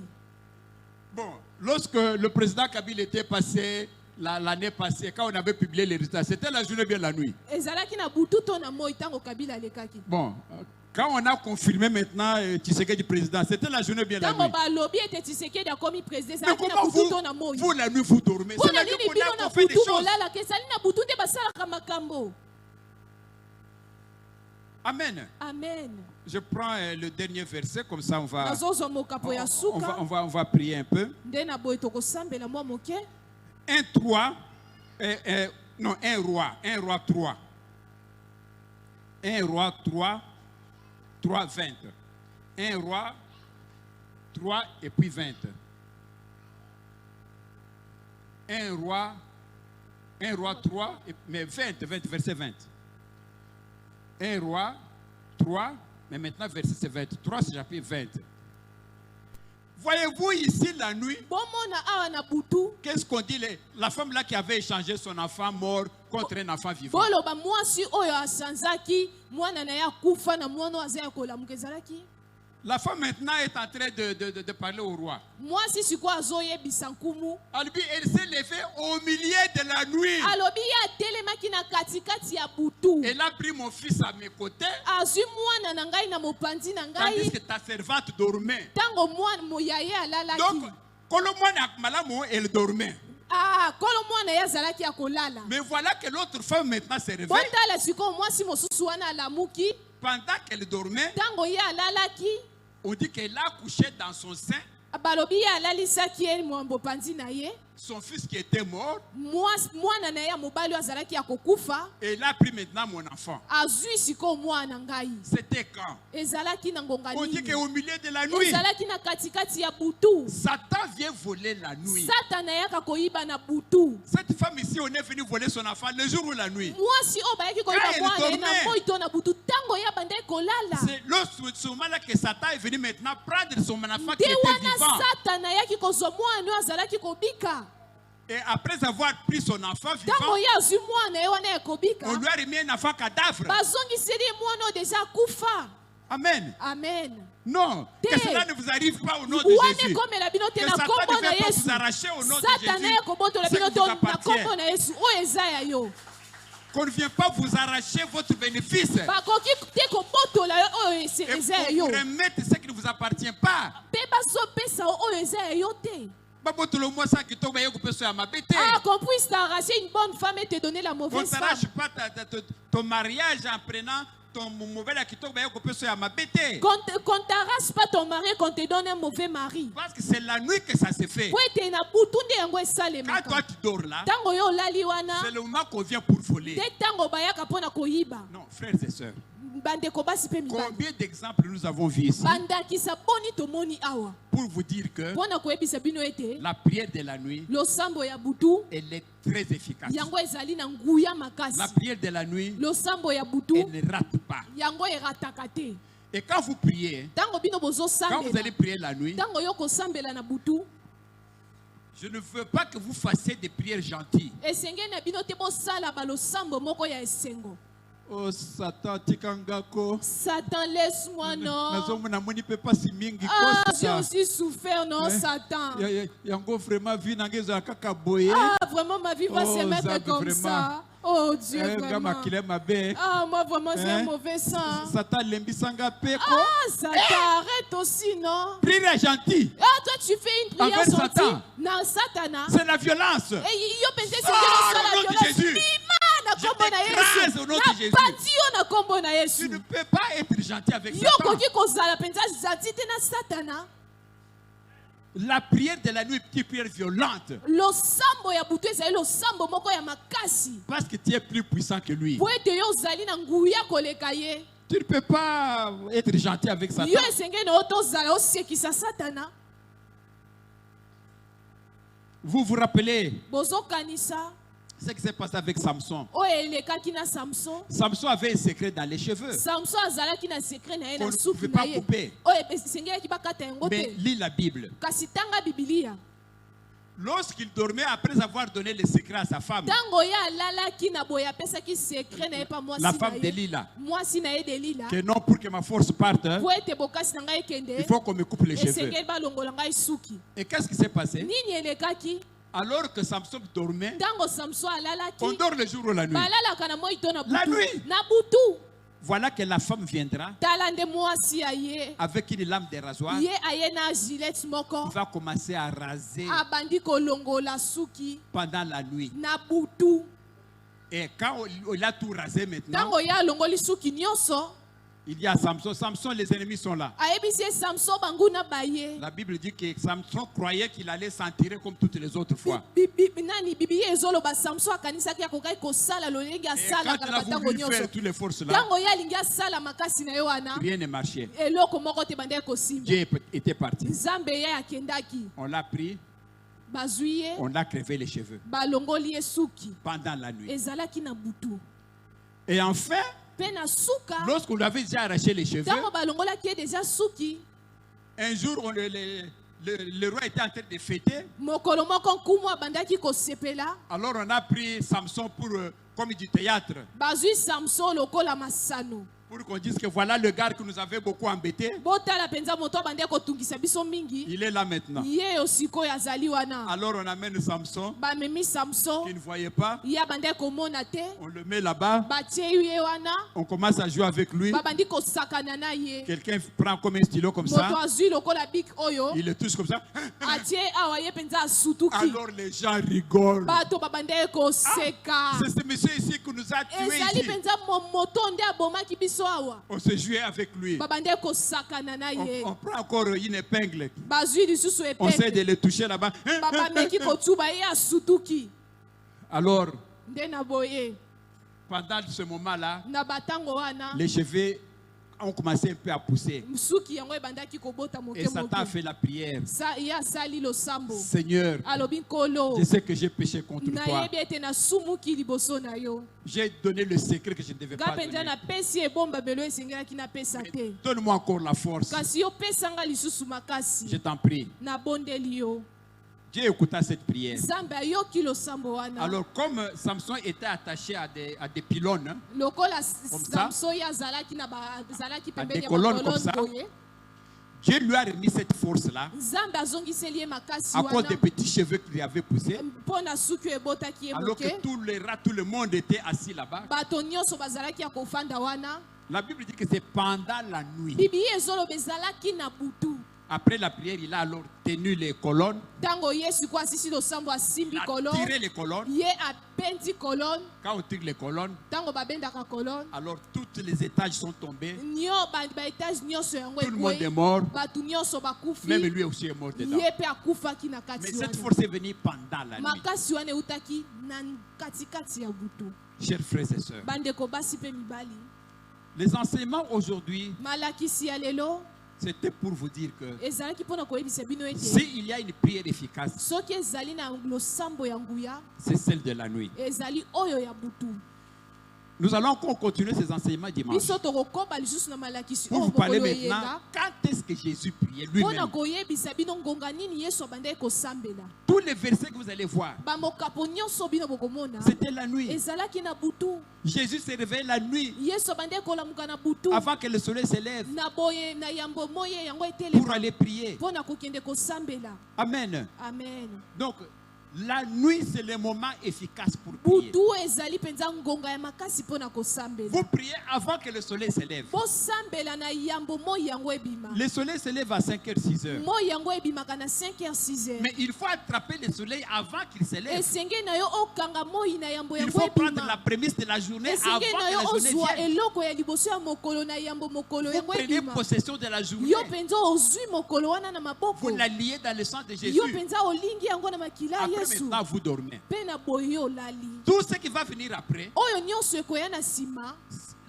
Bon, lorsque le président Kabila était passé l'année passée, quand on avait publié les résultats, c'était la journée ou bien la nuit? ezalaki na butu to na moi ntango kabila alekaki Bon, quand on a confirmé maintenant Tshisekedi président, c'était la journée ou bien la ntango nuit? balobi ete Tshisekedi akomi président Mais ezalaki na comment butu to na moi vous, la nuit, vous dormez? mpo C'est na la nuit nini bino qu'on na a fait des butu choses. bolalaka ezali na butu nde basalaka makambo Amen. amen Je prends le dernier verset, comme ça on va, nazozwa mokapo ya suka on va prier un peu. nde na boye tokosambela mwa moke. 1 roi 3. 1 roi 3, 20. 1 roi 3 et puis 20. 1 roi 3, mais 20, verset 20. 1 roi 3, mais maintenant verset c'est 23, c'est chapitre 20. Voyez-vous ici la nuit, bomona awa na butu qu'est-ce qu'on dit, la femme là qui avait échangé son enfant mort contre un enfant vivant. boloba mwasi oyo asanzaki mwana na ye akufa na mwana oyo aza ya kolamuka ezalaki. La femme maintenant est en train de parler au roi. mwasi sikoyo azoyebisa nkumu. Elle s'est levée au milieu de la nuit. alobi ye atelemaki na katikati ya butu. Elle a pris mon fils à mes côtés, azwi mwana na ngai na mopanzi na tandis ngai que ta servante dormait. ntango mwana moyaye alalaki. Donc, quand le moine malamu, elle dormait. kolo mwana ye azalaki ya kolala. Mais voilà que l'autre femme maintenant se réveille. botala sikoyo mwasi mosusu wana alamuki. Pendant qu'elle dormait, ntango ye alalaki on dit qu'elle a couché dans son sein balobi ye alalisaki ye mopanzi na ye. son fils qui était mort. mwana na ye ya mobali oyo azalaki ya kokufa. Et il a pris maintenant mon enfant. azwi sikoyo mwana ngai. C'était quand? ezalaki na ngonga On dit nini. qu'au milieu de la nuit, ezalaki na katikati ya butu. Satan vient voler la nuit. satana ayaka koyiba na butu. Cette femme ici, on est venu voler son enfant le jour ou la nuit. mwasi oyo bayaki koyiba Quand mwana elle ye na dormait. moi to na butu ntango ye abandaki kolala. C'est ce moment-là que Satan est venu maintenant prendre son enfant qui nde était wana vivant. satana ayaki kozwa mwana oyo azalaki kobika. Et après avoir pris son enfant ntango vivant, ye azwi mwana ye wana ya kobika. on lui a remis un enfant cadavre. bazongiseli ye mwana oyo deja akufa. Amen. amen. Non, que Te. cela ne vous arrive pas au nom de wana Jésus. ekomela bino te Que na Satan kombo ne na va pas yesu. vous arracher au nom de satana Jésus. ye kobotola Ce bino qui te vous na appartient. kombo na yesu oyo eza ya yo. Qu'on ne vient pas vous arracher votre bénéfice. bakoki te kobotola yo oyo Et eza ya vous yo. remettre ce qui ne vous appartient pas. mpe bazopesa yo oyo eza ya yo te. Babotolo moi ça qui tombe yoko peso ya mabete. qu'on puisse t'arracher une bonne femme et te donner la On mauvaise femme. t'arrache pas ton mariage en prenant ton mauvais qui tombe yoko peso ya mabete. Qu'on t'arrache pas ton mari, qu'on te donne un mauvais mari. Parce que c'est la nuit que ça se fait. Quand Quand toi tu dors là, tango yo lali wana, c'est le moment qu'on vient pour voler. te tango bayaka pona koyiba. Non, frères et sœurs, Bandeko basi pe mibali. combien d'exemples nous avons vus ici Bandakisa boni tomoni awa. pour vous dire que Pona koyebisa bino ete, la prière de la nuit, losambo ya butu, elle est très efficace. yango ezali na nguya makasi. La prière de la nuit, Losambo ya butu, elle ne rate pas. yango erataka te. Et quand vous priez, Tango bino bozo quand vous allez sambela. prier la nuit, Tango yo kosambela na butu, je ne veux pas que vous fassiez des prières gentilles. esenge na bino te bosala ba losambo moko ya esengo. Oh Satan, tikangako. Satan, laisse-moi, non. Nazomona moni pe pas si mingi Ah, j'ai kosa. aussi souffert, non, Hein? Satan. Yango vraiment vie nangeza kaka boye. Ah, vraiment, ma vie va Oh, se mettre Zach, comme vraiment. ça. Oh Dieu, Gama vraiment. kile mabe. Ah, moi, vraiment, j'ai un Hein? mauvais sang. Satan lembisanga peko. Ah, Satan, arrête aussi, non? Prière gentille. Ah, toi, tu fais une prière Envers gentille. Satan. Non, Satana. C'est la violence. Et yo pensez que Sors c'est au nom la de violence. Jésus. Bima, na Je kombo na t'écrase Yesu. au nom de Na Jésus. bati yo na kombo na Tu Yesu. ne peux pas être gentil avec Yo Satan. koki kozala penza gentil te na Satana. La prière de la nuit est une petite prière violente. Losambo ya butu ezali losambo moko ya makasi. Parce que tu es plus puissant que lui. Po ete yo ozali na nguya koleka ye. Tu ne peux pas être gentil avec Satan. Yo esengeli na yo tozala osekisa Satana. Vous vous rappelez Bozokanisa ce qui s'est passé avec Samson. oyo elekaki na Samson. Samson avait un secret dans les cheveux. Samson azalaki na secret na ye On na ne suki pouvait na pas ye. couper. Oyo esengelaki bakata yango Mais te. lis la Bible. Kasi tanga Biblia. Lorsqu'il dormait, après avoir donné le secret à sa femme, Tango ye alalaki na boye apesaki secret na ye pa mwasi la na femme de ye. Lila, Mwasi na ye Delila. que non, pour que ma force parte, Po ete bokasi na ngai ekende. il faut qu'on me coupe les cheveux. Esengeli balongola ngai suki. Et qu'est-ce qui s'est passé? Nini elekaki? Alors que Samson dormait, Tango Samson on alalaki. dort le jour ou la nuit. Balalaka na moi to na La butu. nuit. Na butu. Voilà que la femme viendra Tala nde mwasi ya ye. avec une lame de rasoir. Ye aye na gilet moko. Il va commencer à raser Abandi kolongola suki pendant la nuit. na butu. Et quand il a tout rasé maintenant, Tango ya alongoli suki nyonso. Il y a Samson. Samson, les ennemis sont là. ayebisi ye samson banguna baye. La Bible dit que Samson croyait qu'il allait s'en tirer comme toutes les autres fois. Nani bibi ezoloba samson akanisaki akokai kosala lolenge Et asala quand il a kaka tango voulu nyonso. faire toutes les forces là, Tango ye alingi asala makasi na ye wana rien ne marchait. eloko moko te bande kosimba. Dieu était parti. Nzambe ye akendaki On l'a pris, bazwi ye on a crevé les cheveux balongoli ye suki pendant la nuit. ezalaki na butu Et enfin, mpe na suka lorsqu'on lui avait déjà arraché les cheveux, ntango balongolaki ye deja suki un jour, le roi était en train de fêter. mokolo moko nkumu abandaki kosepela Alors on a pris Samson pour comme du théâtre, bazwi samson lokola masano pour qu'on dise que voilà le gars qui nous avait beaucoup embêtés. botala mpenza moto abandi kotungisa biso mingi Il est là maintenant. ye oyo sikoyo azali wana Alors on amène Samson bamemi samson qui ne voyait pas. ye abandi komona te On le met là-bas. batie ye wana On commence à jouer avec lui. babandi kosakana na ye Quelqu'un prend comme un stylo comme moto ça. azwi lokola bik oyo Il le touche comme ça. atie awa ye mpenza asutuki Alors les gens rigolent. bato babandi koseka C'est ce monsieur ici qui nous a tués ezali ici. mpenza moto nde abomaki biso awa On se jouait avec lui. babandi kosakana na ye On prend encore une épingle. bazwi lisusu On essaie de epenge le toucher là-bas. babameki kotuba ye asutuki Alors, nde na boye pendant ce moment-là, na batango wana les cheveux ont commencé un peu à pousser. suki yango ebandaki kobota Et moke Satan a moke fait la prière. ye asali losambo Seigneur, alobi nkolo je sais que j'ai péché contre toi. nayebi ete nasumuki liboso na yo J'ai donné le secret que je ne devais nga pas mpenza donner. napesi ebombamelo esengelaki napesa te Donne-moi encore la force. kasi yo pesanga lisusu makasi Je t'en prie. nabondeli yo Dieu écouta cette prière. nzambe ayoki losambo wana Alors, comme Samson était attaché à des pylônes, hein, lokola Comme ça. samson ye azalaki azalaki pembeni des ya colonnes comme bakolone ça. boye Dieu lui a remis cette force-là nzambe azongiseli ye makasi à cause wana des petits cheveux qu'il avait poussés. mpo na suki oyo ebotaki ye Alors moke que tous les rats, tout le monde était assis là-bas. bato nyonso bazalaki ya kofanda wana La Bible dit que c'est pendant la nuit. bibi ye ezoloba ezalaki na butu Après la prière, il a alors tenu les colonnes, ntango ye sikoyo asisi losambo asimbi il a kolone tiré les colonnes. ye abendi kolone Quand on tire les colonnes, ntango babendaka kolone alors tous les étages sont tombés. baetage nyonso yango Tout le monde est ekwei mort. bato nyonso bakufi Même lui aussi est mort dedans. ye mpe akufaki na Mais kati cette wana force est venue pendant la nuit. makasi wana eutaki na katikati ya butu Chers frères et sœurs, bandeko basi mpe mibali les enseignements aujourd'hui, malakisi ya lelo c'était pour vous dire que ezalaki mpona koyebisa bino ete s'il y a une prière efficace, soki ezali na losambo ya nguya c'est celle de la nuit. ezali oyo ya butu Nous allons encore continuer ces enseignements dimanche. biso tokokoba lisusu na malakisi Pour oyo vous parler mokolo maintenant, eyenga quand est-ce que Jésus priait mpona lui-même. koyebisa bino ngonga nini yesu abandaki kosambela Tous les versets que vous allez voir, bamokapo nyonso bino bokomona c'était la nuit. ezalaki na butu Jésus s'est réveillé la nuit yesu abandaki kolamuka na butu avant que le soleil se lève na boye na yambo moye yango pour etelema aller prier. mpona kokende kosambela Amen. amen Donc, la nuit, c'est le moment efficace pour prier. butu ezali mpenza ngonga ya makasi mpona kosambela Vous priez avant que le soleil se lève. bosambela na yambo moi yango ebima Le soleil se lève à 5h, 6h. moi yango ebimaka na 5h 6h Mais il faut attraper le soleil avant qu'il se lève. esenge na yo okanga moi na yambo Il yango faut prendre ebima la prémisse de la journée avant esenge na yo que le soleil ozwa vienne. eloko ya liboso ya mokolo na yambo mokolo Vous yango prenez ebima possession de la journée. yo mpenza ozwi mokolo wana na Vous maboko la liez dans le sang de Jésus. yo mpenza olingi yango na makila ya Après yesu maintenant, vous dormez. mpe na boye olali Tout ce qui va venir après, oyo nyonso ekoya na nsima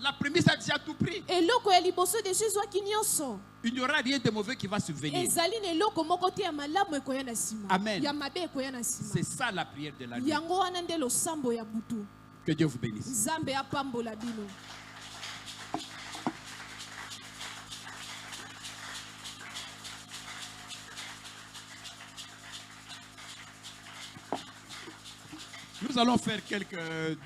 la prémisse a déjà tout pris. eloko ya liboso deja ezwaki nyonso Il n'y aura rien de mauvais qui va survenir. ezali na eloko moko te ya malamu ekoya na nsima Amen. ya mabe ekoya na nsima C'est ça la prière de la nuit. yango wana nde losambo ya butu Que Dieu vous bénisse. nzambe apambola bino Nous allons faire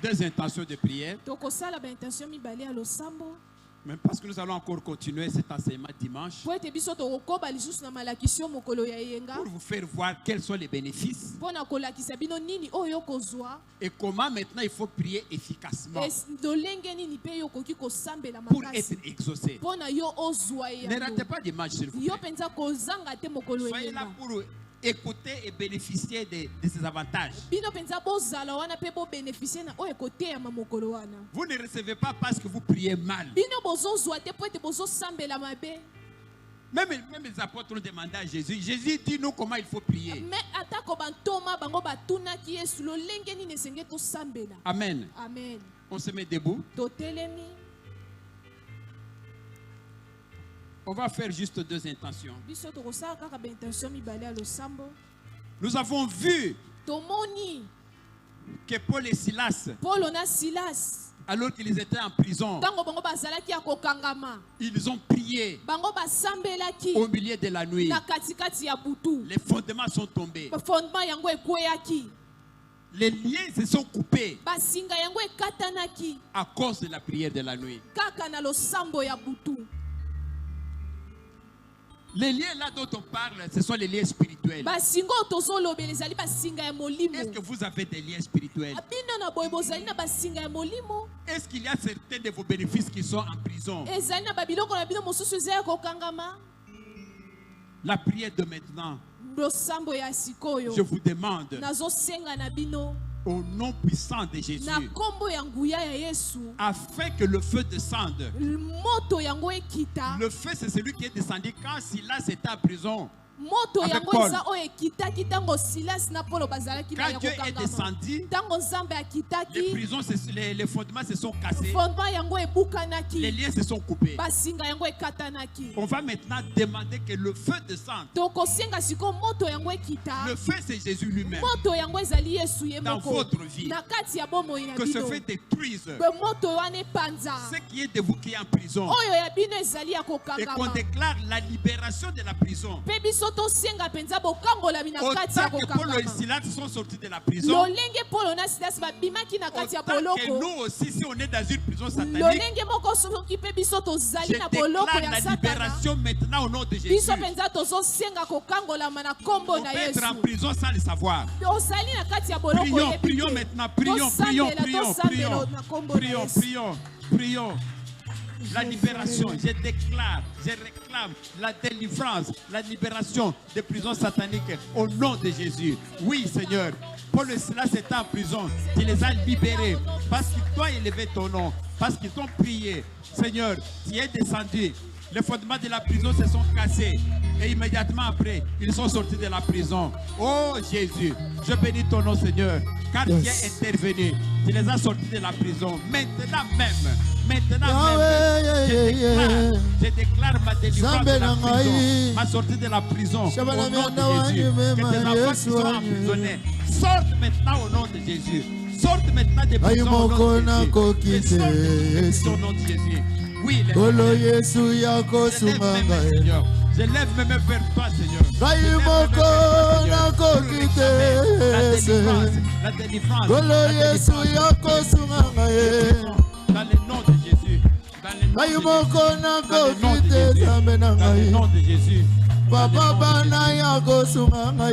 deux intentions de prière, tokosala baintention mibale ya losambo mais parce que nous allons encore continuer cet enseignement dimanche po ete biso tokokoba lisusu na malakisi yo mokolo ya eyenga pour vous faire voir quels sont les bénéfices mpona kolakisa bino nini oyo okozwa et comment maintenant il faut prier efficacement lolenge nini mpe yo okoki kosambela pour makasi être exaucé. mpona yo ozwa ye Ne ratez yango pas dimanche, s'il vous yo plaît. mpenza kozanga te mokolo Soyez là eyenga pour écouter et bénéficier de ces avantages. Bino penza bozala wana pe bo bénéficier na oyo kote ya mamokolo wana. Vous ne recevez pas parce que vous priez mal. Bino bozozwa te po ete bozosambela mabe. Même les apôtres ont demandé à Jésus. Jésus dit nous comment il faut prier. Mais atako bantoma bango batunaki Yesu lolenge nini esenge tosambela. Amen. Amen. On se met debout. Totelemi. On va faire juste 2 intentions. Biso tokosala kaka ba intention mibale ya losambo. Nous avons vu Tomoni que Paul et Silas, Paul na Silas alors qu'ils étaient en prison, tango bango bazalaki ya kokangama. ils ont prié Bango basambelaki au milieu de la nuit. na katikati ya butu. Les fondements sont tombés. Fondement yango ekweyaki. Les liens se sont coupés Basinga yango ekatanaki à cause de la prière de la nuit. kaka na losambo ya butu. Les liens là dont on parle, ce sont les liens spirituels. Basinga tozolobela ezali basinga ya molimo. Est-ce que vous avez des liens spirituels? Abino na boye bozali na basinga ya molimo. Est-ce qu'il y a certains de vos bénéfices qui sont en prison? Ezali na babiloko na bino mosusu eza ya kokangama. La prière de maintenant, Losambo ya sikoyo je vous demande, nazosenga na bino au nom puissant de Jésus, na kombo ya nguya ya Yesu, afin que le feu descende. moto yango ekita. Le feu, c'est celui qui est descendu quand Silas était en prison. Moto Avec yango Paul. eza oyo ekitaki tango Silas na Paulo bazalaki na ya Quand Dieu est kokangama. descendu, Tango Nzambe les akitaki, prisons, les fondements se sont cassés. fondement yango Les ebukanaki, liens se sont coupés. basinga yango ekatanaki. On va maintenant demander que le feu descende. Tokosenga siko moto yango ekita. Le feu, c'est Jésus lui-même. Moto yango ezali Yesu ye Dans moko. votre vie. Na kati ya bomoi na Que ce bino. feu détruise Be moto wana epanza. ce qui est de vous qui est en prison. Oyo ya bino ezali ya Et qu'on kokangama. déclare la libération de la prison. Pe biso tosenga penza bokangolami na kati ya Autant que Paul et kokangama. Silas sont sortis de la prison, Lolenge Paulo na Silas babimaki na kati ya autant que boloko. nous aussi, si on est dans une prison satanique, Lolenge moko soki pe biso je tozali na boloko déclare ya la Satana. libération maintenant au nom de Jésus. Biso penza tozosenga kokangolama na kombo On na peut être en Yesu. prison sans le savoir. Ozali na kati ya boloko Prions, yebi prions te. maintenant, prions, Tosambela, prions, prions, tosambela prions, na kombo na prions, Yesu. prions, prions. La libération, je déclare, je réclame la délivrance, la libération des prisons sataniques au nom de Jésus. Oui, Seigneur. Paul et Silas étaient en prison. Tu les as libérés parce qu'ils t'ont élevé ton nom, parce qu'ils t'ont prié. Seigneur, tu es descendu. Les fondements de la prison se sont cassés. Et immédiatement après, ils sont sortis de la prison. Oh Jésus, je bénis ton nom, Seigneur. Car tu es intervenu. Tu les as sortis de la prison. Maintenant même. Maintenant même. Je déclare ma délivrance de la prison. Ma sortie de la prison. Au nom de Jésus. Que tes enfants qui sont emprisonnés sortent maintenant au nom de Jésus. Sortent maintenant des prisons au nom de Jésus. Et sortent au nom de Jésus. Oui, les Kolo Yesu yako je lève mes mains, sumanga Seigneur. Je lève mes mains vers toi, Seigneur. La délivrance. Kolo Yesu yako sumanga Dans le nom de Jésus. Dans le nom de Jésus. Dans le nom de Jésus. Papa bana yako sumanga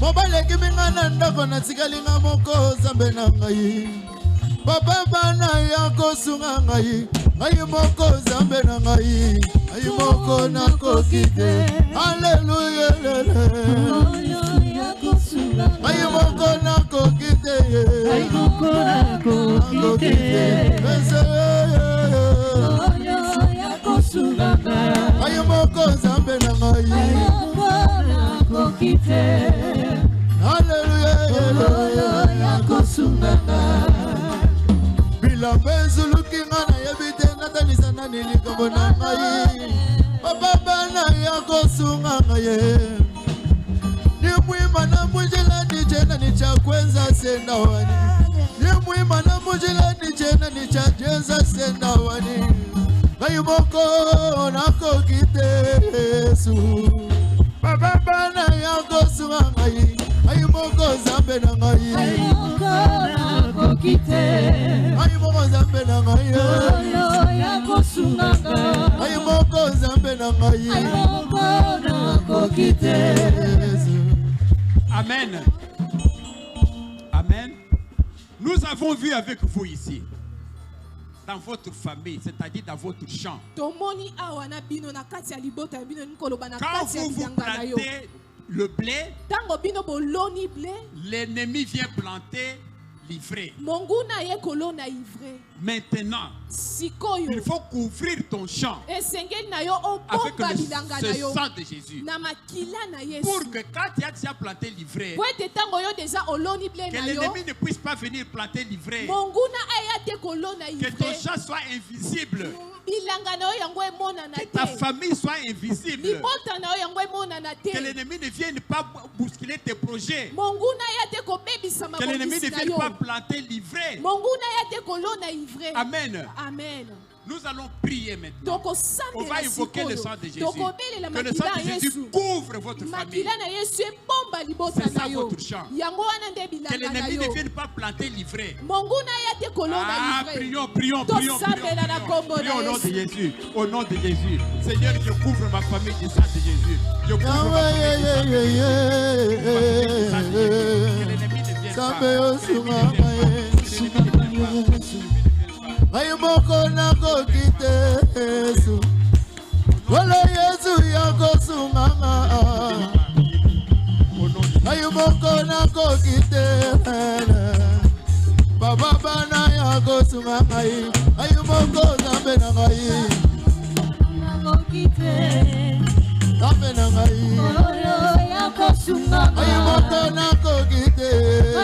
Mobale kiminga na ndako na tikalinga moko zambe na ngai Papa bana yako sunga ngai ngai moko zambe na ngai ngai moko nakokite Haleluya ngai moko nakokite ngai moko nakokite ngai moko zambe na ngai Haleluya Bilamba ezulukinga na yebite natanisa nani likambo na ngai Papa bana yako sunga ngai Ni mwima na mujila ni jena ni cha kwenza senda wani Ni mwima na mujila ni jena ni cha jenza senda wani Ngai moko nako kite Yesu Papa bana yako sunga ngai Ngai moko zambe na ngai Ngai moko nako kite Ngai moko zambe na ngai yako sunga ngai Ngai moko zambe na ngai Ngai moko nako kite Amen. Amen. Nous avons vu avec vous ici dans votre famille, c'est-à-dire dans votre champ. tomoni awa na bino na kati ya libota ya bino nikoloba na Quand kati ya vous vous bilanga na yo plantez le blé, ntango bino boloni blé l'ennemi vient planter l'ivraie. monguna ye kolona ivre Maintenant, sikoyo il faut couvrir ton champ esengeli na yo avec obomba bilanga na le yo sang de Jésus. na makila na yesu Pour que quand tu as déjà planté l'ivraie, po ete ntango yo deja oloni blé que na yo l'ennemi ne puisse pas venir planter l'ivraie. monguna aya te kolona Que ton ivre champ soit invisible. bilanga na yo yango emonana Que ta te famille soit invisible. libota na yo yango emonana Que te l'ennemi ne vienne pas bousculer tes projets. monguna ya te kobebisa Que l'ennemi mabongisi ne na vienne yo pas planter l'ivraie. monguna ya te kolona ivre Amen. amen Nous allons prier maintenant. On va tokosambela invoquer le sikoyo sang de Jésus. tokobelela Que le sang makila de ya Jésus yesu couvre votre famille. makila na yesu ebomba libota C'est ça na yo votre champ. yango wana nde Que bilanga na l'ennemi ne yo vienne pas planter l'ivraie. monguna ya te kolona Ah, ivre prions, prions, prions. tosambela na kombo Prions na au nom de yesu Jésus. Au nom de Jésus. Seigneur, je couvre ma famille du sang de Jésus. Je couvre ma famille du sang de Jésus. Que l'ennemi ne vienne pas. Que l'ennemi ne vienne pas. Ayumoko nako kitesu wala Yesu yako sunganga ayumoko nako kitesu baba bana yako sunganga ayumoko zambe na ngai zambe na ngai ayumoko nako kitesu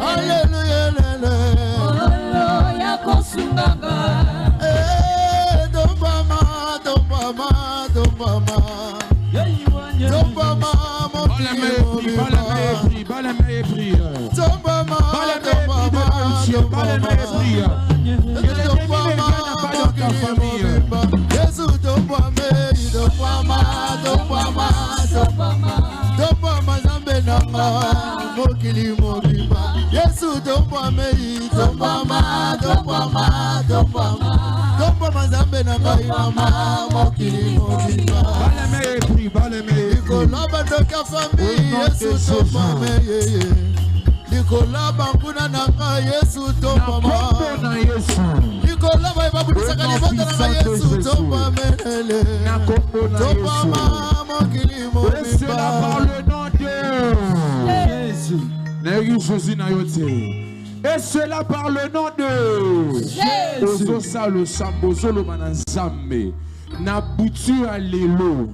hallelujah lele Yesu tomba mei tomba mazambe na ngai mama mokili mobimba likolaba ndoka famille Yesu tomba mei likolaba nguna na ngai Yesu tomba likolaba ebabulisaka libota na ngai Yesu tomba melele tomba mokili mobimba et cela par le nom de Jésus. Na butu alelo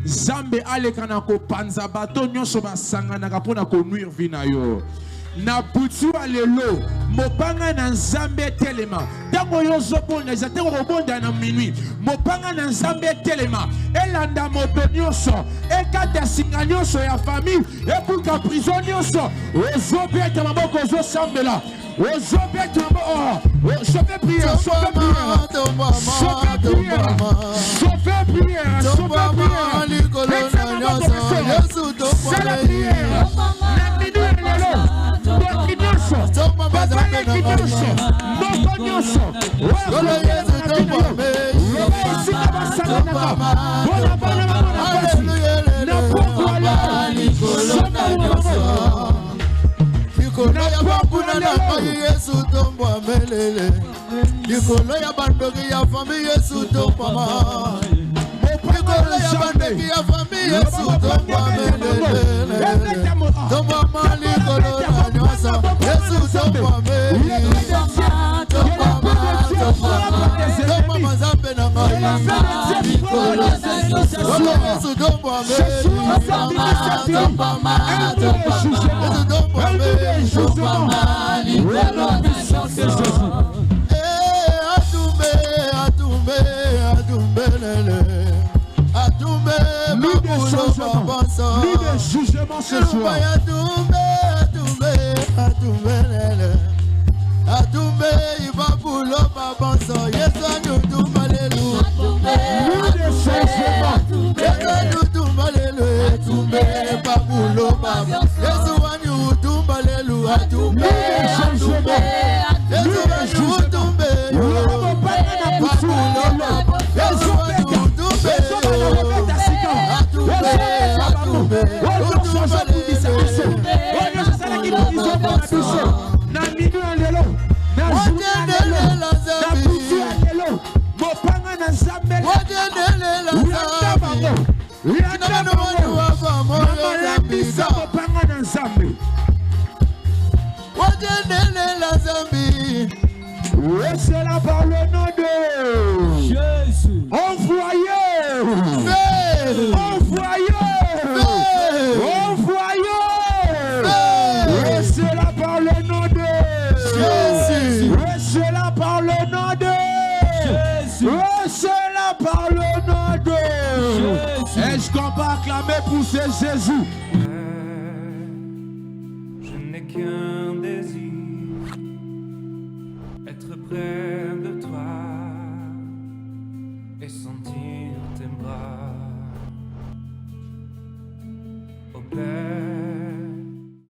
Zambe alekana ko panza bato nyonso basangana kapona ko nuire vina yo. Na butu alelo mopanga na Nzambe telema tango yo zobonda za tango robonda na minuit mopanga na Nzambe telema elanda moto nyonso ekata singa nyonso ya famille epuka prison nyonso ozobeta maboko ozosambela ozobeta maboko sauve prière sauve prière sauve prière sauve prière sauve prière c'est la prière la minuit lelo Yesu tomba melele likolo ya bandoki ya famille Yesu tomba likolo ya bandoki ya famille Yesu tomba melele tomba malikolo na nyonso Yesu tomba melele tomba mazambe na ngai likolo Yesu tomba melele tomba Nous de jugement ce soir. na nzambe wajendelela yanda bango yanda bango namalembisa mopanga na nzambe wajendelela zambi. et cela par le nom de Jésus. Envoyez, et cela par le nom de Jésus. Et cela par le nom de Jésus. Et cela par le nom de Jésus. Est-ce qu'on va acclamer pour ce Jésus? Je n'ai qu'un désir, être près